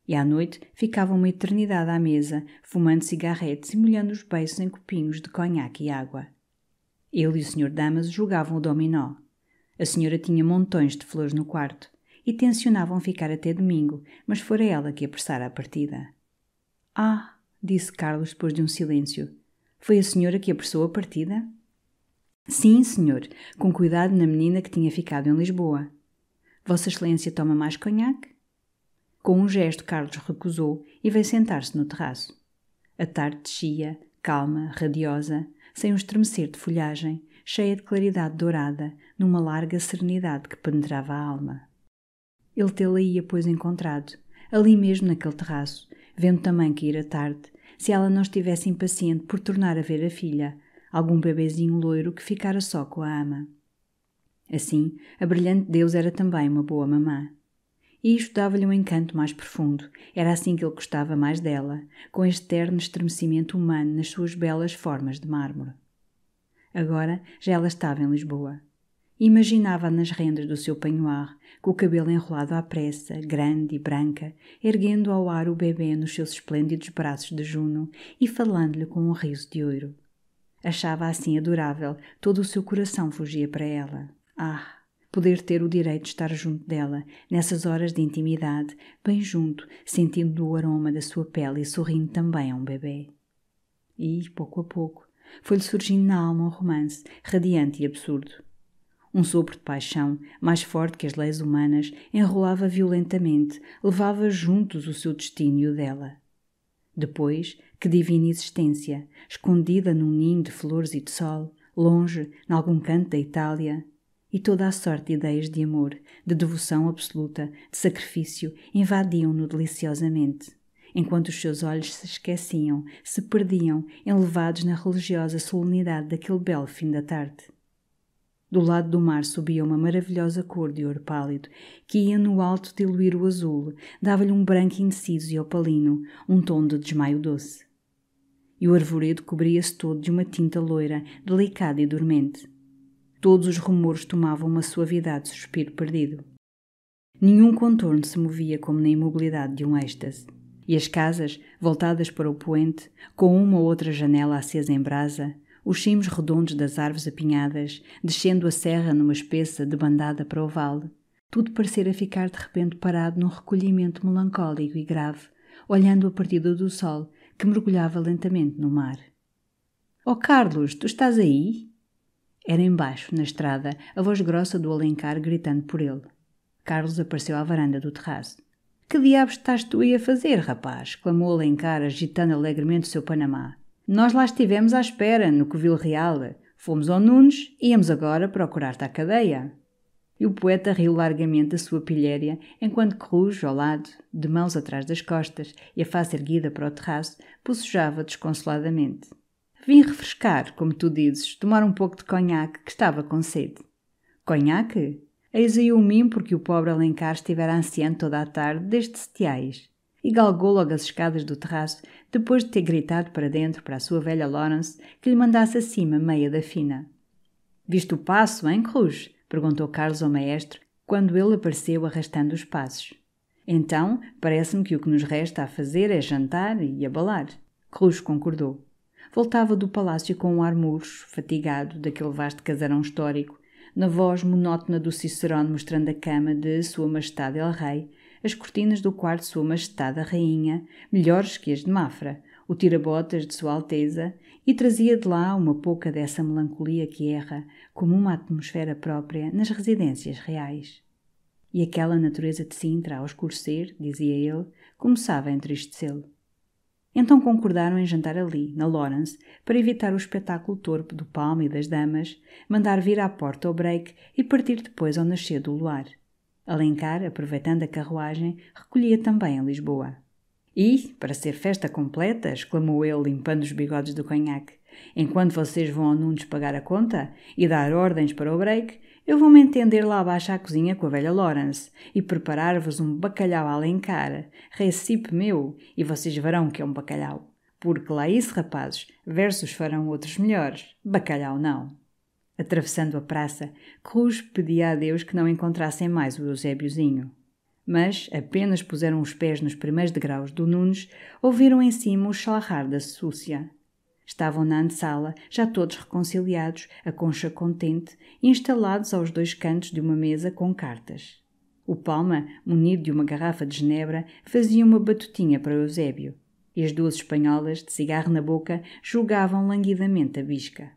E à noite ficava uma eternidade à mesa, fumando cigarretes e molhando os beiços em copinhos de conhaque e água. Ele e o senhor Damaso jogavam o dominó. A senhora tinha montões de flores no quarto e tencionavam ficar até domingo, mas fora ela que apressara a partida. — Ah! — disse Carlos depois de um silêncio. — Foi a senhora que apressou a partida? — Sim, senhor, com cuidado na menina que tinha ficado em Lisboa. — Vossa Excelência toma mais conhaque? Com um gesto Carlos recusou e veio sentar-se no terraço. A tarde descia, calma, radiosa, sem um estremecer de folhagem, cheia de claridade dourada, numa larga serenidade que penetrava a alma. Ele tê-la ia, pois, encontrado, ali mesmo naquele terraço, vendo também que ir a tarde, se ela não estivesse impaciente por tornar a ver a filha, algum bebezinho loiro que ficara só com a ama. Assim, a brilhante Deus era também uma boa mamã. E isto dava-lhe um encanto mais profundo. Era assim que ele gostava mais dela, com este terno estremecimento humano nas suas belas formas de mármore. Agora já ela estava em Lisboa. Imaginava-a nas rendas do seu penhoar, com o cabelo enrolado à pressa, grande e branca, erguendo ao ar o bebê nos seus esplêndidos braços de Juno e falando-lhe com um riso de ouro. Achava assim adorável, todo o seu coração fugia para ela. Ah! Poder ter o direito de estar junto dela, nessas horas de intimidade, bem junto, sentindo o aroma da sua pele e sorrindo também a um bebê. E, pouco a pouco, foi-lhe surgindo na alma um romance, radiante e absurdo. Um sopro de paixão, mais forte que as leis humanas, enrolava violentamente, levava juntos o seu destino e o dela. Depois, que divina existência, escondida num ninho de flores e de sol, longe, nalgum canto da Itália, e toda a sorte de ideias de amor, de devoção absoluta, de sacrifício, invadiam-no deliciosamente, enquanto os seus olhos se esqueciam, se perdiam, enlevados na religiosa solenidade daquele belo fim da tarde. Do lado do mar subia uma maravilhosa cor de ouro pálido, que ia no alto diluir o azul, dava-lhe um branco indeciso e opalino, um tom de desmaio doce. E o arvoredo cobria-se todo de uma tinta loira, delicada e dormente. Todos os rumores tomavam uma suavidade de suspiro perdido. Nenhum contorno se movia como na imobilidade de um êxtase. E as casas, voltadas para o poente, com uma ou outra janela acesa em brasa, os cimos redondos das árvores apinhadas, descendo a serra numa espessa debandada para o vale, tudo parecera ficar de repente parado num recolhimento melancólico e grave, olhando a partida do sol, que mergulhava lentamente no mar. — Oh, Carlos, tu estás aí? Era embaixo, na estrada, a voz grossa do Alencar gritando por ele. Carlos apareceu à varanda do terraço. — Que diabos estás tu aí a fazer, rapaz? — clamou Alencar, agitando alegremente o seu Panamá. — Nós lá estivemos à espera, no Covil Real. Fomos ao Nunes e íamos agora procurar-te à cadeia. E o poeta riu largamente da sua pilhéria, enquanto Cruz, ao lado, de mãos atrás das costas e a face erguida para o terraço, bocejava desconsoladamente. Vim refrescar, como tu dizes, tomar um pouco de conhaque, que estava com sede. Conhaque? Eis aí o mimo porque o pobre Alencar estivera ansiando toda a tarde desde setiais. E galgou logo as escadas do terraço, depois de ter gritado para dentro para a sua velha Lawrence que lhe mandasse acima meia da fina. Viste o passo, hein, Cruz? Perguntou Carlos ao maestro, quando ele apareceu arrastando os passos. Então, parece-me que o que nos resta a fazer é jantar e abalar. Cruz concordou. Voltava do palácio com um ar murcho, fatigado, daquele vasto casarão histórico, na voz monótona do Cicerone mostrando a cama de Sua Majestade El Rei, as cortinas do quarto de Sua Majestade a Rainha, melhores que as de Mafra, o tira-botas de Sua Alteza e trazia de lá uma pouca dessa melancolia que erra, como uma atmosfera própria, nas residências reais. E aquela natureza de Sintra, ao escurecer, dizia ele, começava a entristecê-lo. Então concordaram em jantar ali, na Lawrence, para evitar o espetáculo torpe do Palma e das damas, mandar vir à porta o break e partir depois ao nascer do luar. Alencar, aproveitando a carruagem, recolhia também a Lisboa. E, para ser festa completa, exclamou ele, limpando os bigodes do conhaque, enquanto vocês vão ao Nunes pagar a conta e dar ordens para o break, eu vou-me entender lá abaixo à cozinha com a velha Lawrence e preparar-vos um bacalhau a Alencar, recipe meu, e vocês verão que é um bacalhau. Porque lá isso, rapazes, versos farão outros melhores, bacalhau não. Atravessando a praça, Cruz pedia a Deus que não encontrassem mais o Eusébiozinho. Mas, apenas puseram os pés nos primeiros degraus do Nunes, ouviram em cima o chalarrar da Súcia. Estavam na antessala, já todos reconciliados, a concha contente, instalados aos dois cantos de uma mesa com cartas. O Palma, munido de uma garrafa de genebra, fazia uma batutinha para Eusébio, e as duas espanholas, de cigarro na boca, jogavam languidamente a bisca.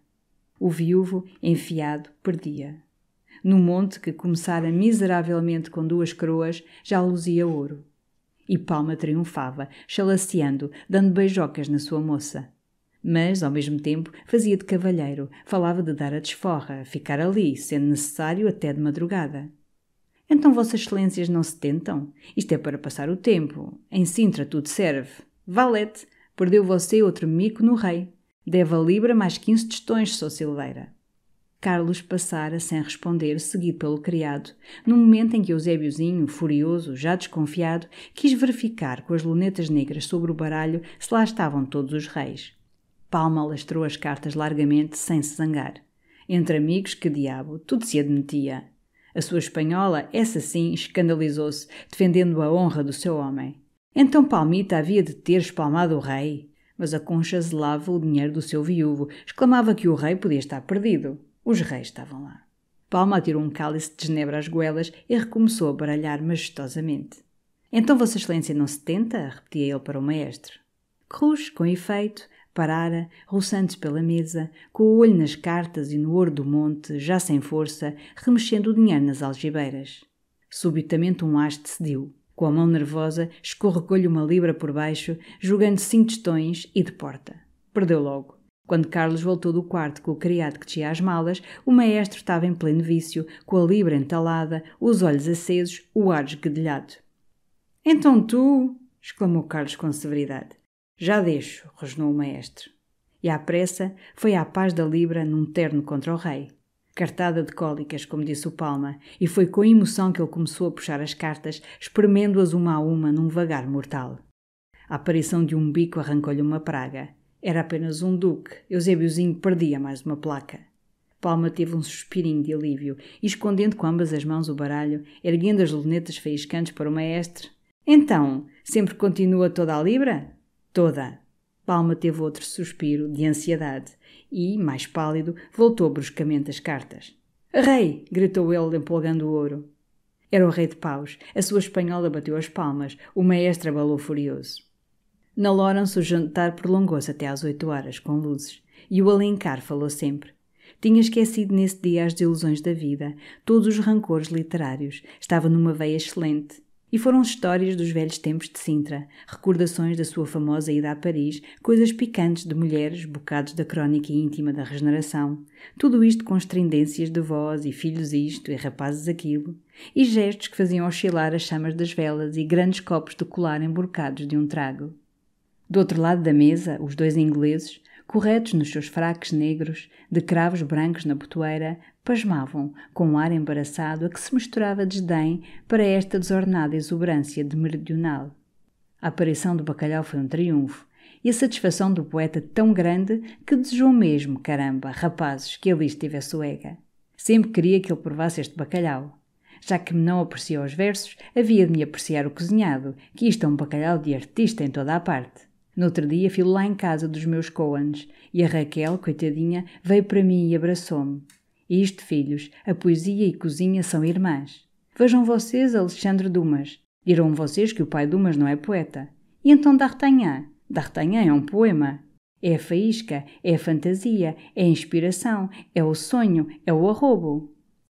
O viúvo, enfiado, perdia. No monte, que começara miseravelmente com 2 coroas, já luzia ouro. E Palma triunfava, chalaceando, dando beijocas na sua moça. Mas, ao mesmo tempo, fazia de cavalheiro, falava de dar a desforra, ficar ali, sendo necessário até de madrugada. Então vossas excelências não se tentam? Isto é para passar o tempo. Em Sintra tudo serve. Valete, perdeu você outro mico no rei. Deve a libra mais 15 tostões, Sou Silveira. Carlos passara sem responder, seguido pelo criado, no momento em que Eusébiozinho, furioso, já desconfiado, quis verificar com as lunetas negras sobre o baralho se lá estavam todos os reis. Palma lastrou as cartas largamente, sem se zangar. Entre amigos, que diabo, tudo se admitia. A sua espanhola, essa sim, escandalizou-se, defendendo a honra do seu homem. Então Palmita havia de ter espalmado o rei. Mas a Concha zelava o dinheiro do seu viúvo, exclamava que o rei podia estar perdido. Os reis estavam lá. Palma atirou um cálice de genebra às goelas e recomeçou a baralhar majestosamente. Então Vossa Excelência não se tenta? Repetia ele para o maestro. Cruz, com efeito, parara, roçando-se pela mesa, com o olho nas cartas e no ouro do monte, já sem força, remexendo o dinheiro nas algibeiras. Subitamente um haste cediu. Com a mão nervosa, escorregou-lhe uma libra por baixo, jogando 5 tostões e de porta. Perdeu logo. Quando Carlos voltou do quarto com o criado que descia as malas, o maestro estava em pleno vício, com a libra entalada, os olhos acesos, o ar esguedelhado. — Então tu! — exclamou Carlos com severidade. — Já deixo! — rosnou o maestro. E à pressa foi à paz da libra num terno contra o rei. Cartada de cólicas, como disse o Palma, e foi com emoção que ele começou a puxar as cartas, espremendo-as uma a uma num vagar mortal. A aparição de um bico arrancou-lhe uma praga. Era apenas um duque. Eusébiozinho perdia mais uma placa. Palma teve um suspirinho de alívio e, escondendo com ambas as mãos o baralho, erguendo as lunetas faiscantes para o maestro. — Então, sempre continua toda a libra? — Toda. Palma teve outro suspiro de ansiedade e, mais pálido, voltou bruscamente as cartas. — Rei! — gritou ele, empolgando o ouro. Era o rei de paus. A sua espanhola bateu as palmas. O maestro abalou furioso. Na Lawrence o jantar prolongou-se até às 8 horas, com luzes, e o Alencar falou sempre. Tinha esquecido nesse dia as desilusões da vida, todos os rancores literários, estava numa veia excelente. E foram histórias dos velhos tempos de Sintra, recordações da sua famosa ida a Paris, coisas picantes de mulheres, bocados da crónica íntima da regeneração, tudo isto com estridências de voz e filhos isto e rapazes aquilo, e gestos que faziam oscilar as chamas das velas e grandes copos de colar emborcados de um trago. Do outro lado da mesa, os 2 ingleses, corretos nos seus fraques negros, de cravos brancos na botoeira, pasmavam, com um ar embaraçado a que se misturava desdém para esta desornada exuberância de meridional. A aparição do bacalhau foi um triunfo, e a satisfação do poeta tão grande que desejou mesmo, caramba, rapazes, que ali estivesse o Ega. Sempre queria que ele provasse este bacalhau. Já que me não aprecia os versos, havia de me apreciar o cozinhado, que isto é um bacalhau de artista em toda a parte. No outro dia fui lá em casa dos meus Coans e a Raquel, coitadinha, veio para mim e abraçou-me. Isto, filhos, a poesia e cozinha são irmãs. Vejam vocês Alexandre Dumas. Dirão vocês que o pai Dumas não é poeta. E então D'Artagnan? D'Artagnan é um poema. É a faísca, é a fantasia, é a inspiração, é o sonho, é o arrobo.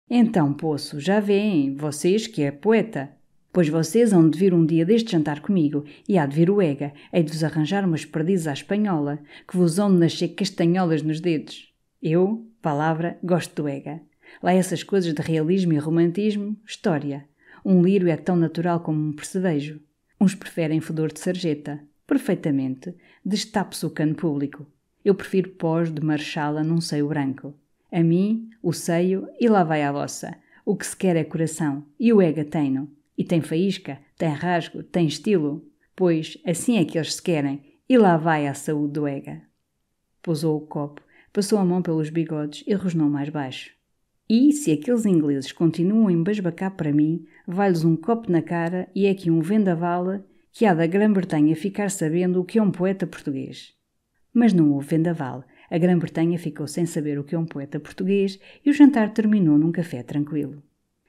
Então, poço, já veem, vocês que é poeta. Pois vocês hão de vir um dia deste jantar comigo, e há de vir o Ega, hei de vos arranjar umas perdizes à espanhola, que vos hão de nascer castanholas nos dedos. Eu, palavra, gosto do Ega. Lá essas coisas de realismo e romantismo, história. Um lírio é tão natural como um percevejo. Uns preferem fedor de sarjeta. Perfeitamente. Destape-se o cano público. Eu prefiro pós de marchala num seio branco. A mim, o seio, e lá vai a vossa. O que se quer é coração, e o Ega tem-no. E tem faísca, tem rasgo, tem estilo. Pois, assim é que eles se querem, e lá vai a saúde do Ega. Pousou o copo, passou a mão pelos bigodes e rosnou mais baixo. E, se aqueles ingleses continuam a embasbacar para mim, vai-lhes um copo na cara e é aqui um vendaval que há da Grã-Bretanha ficar sabendo o que é um poeta português. Mas não houve vendaval. A Grã-Bretanha ficou sem saber o que é um poeta português e o jantar terminou num café tranquilo.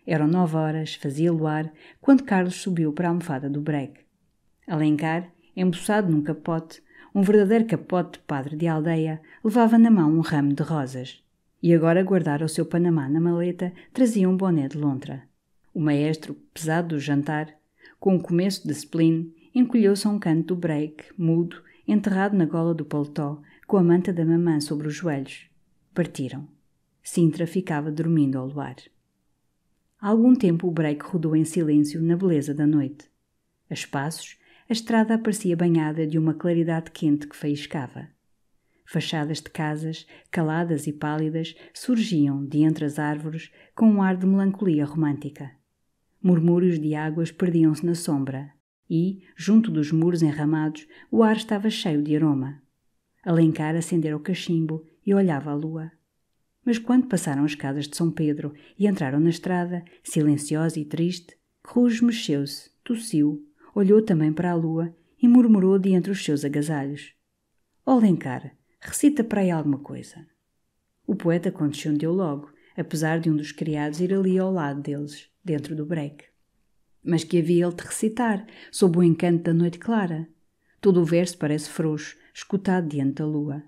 Eram 9 horas, fazia luar, quando Carlos subiu para a almofada do breque. Alencar, embuçado num capote, um verdadeiro capote de padre de aldeia, levava na mão um ramo de rosas. E agora guardara o seu panamá na maleta, trazia um boné de lontra. O maestro, pesado do jantar, com o começo de spleen, encolheu-se a um canto do breque, mudo, enterrado na gola do paletó, com a manta da mamã sobre os joelhos. Partiram. Sintra ficava dormindo ao luar. Há algum tempo o breque rodou em silêncio na beleza da noite. A espaços, a estrada aparecia banhada de uma claridade quente que faiscava. Fachadas de casas, caladas e pálidas, surgiam, de entre as árvores, com um ar de melancolia romântica. Murmúrios de águas perdiam-se na sombra e, junto dos muros enramados, o ar estava cheio de aroma. Alencar acendera o cachimbo e olhava a lua. Mas quando passaram as casas de São Pedro e entraram na estrada, silenciosa e triste, Rouge mexeu-se, tossiu, olhou também para a lua e murmurou de entre os seus agasalhos: Alencar, recita para aí alguma coisa. O poeta condescendeu logo, apesar de um dos criados ir ali ao lado deles, dentro do breque. Mas que havia ele de recitar, sob o encanto da noite clara? Todo o verso parece frouxo, escutado diante da lua.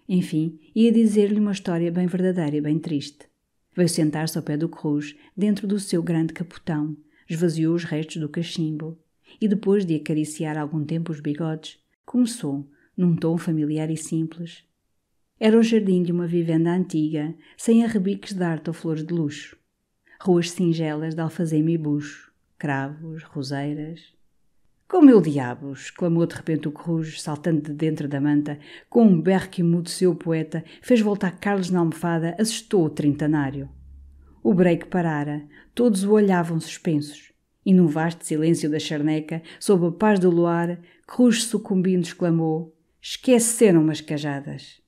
Enfim, ia dizer-lhe uma história bem verdadeira e bem triste. Veio sentar-se ao pé do Rouge, dentro do seu grande capotão, esvaziou os restos do cachimbo e, depois de acariciar algum tempo os bigodes, começou, num tom familiar e simples. Era o jardim de uma vivenda antiga, sem arrebiques de arte ou flores de luxo. Ruas singelas de alfazema e bucho, cravos, roseiras. Com mil diabos! Exclamou de repente o Rouge, saltando de dentro da manta, com um berro que emudeceu o poeta, fez voltar Carlos na almofada, assustou o trintanário. O breque parara, todos o olhavam suspensos, e num vasto silêncio da charneca, sob a paz do luar, Rouge sucumbindo exclamou: Esqueceram-me as cajadas!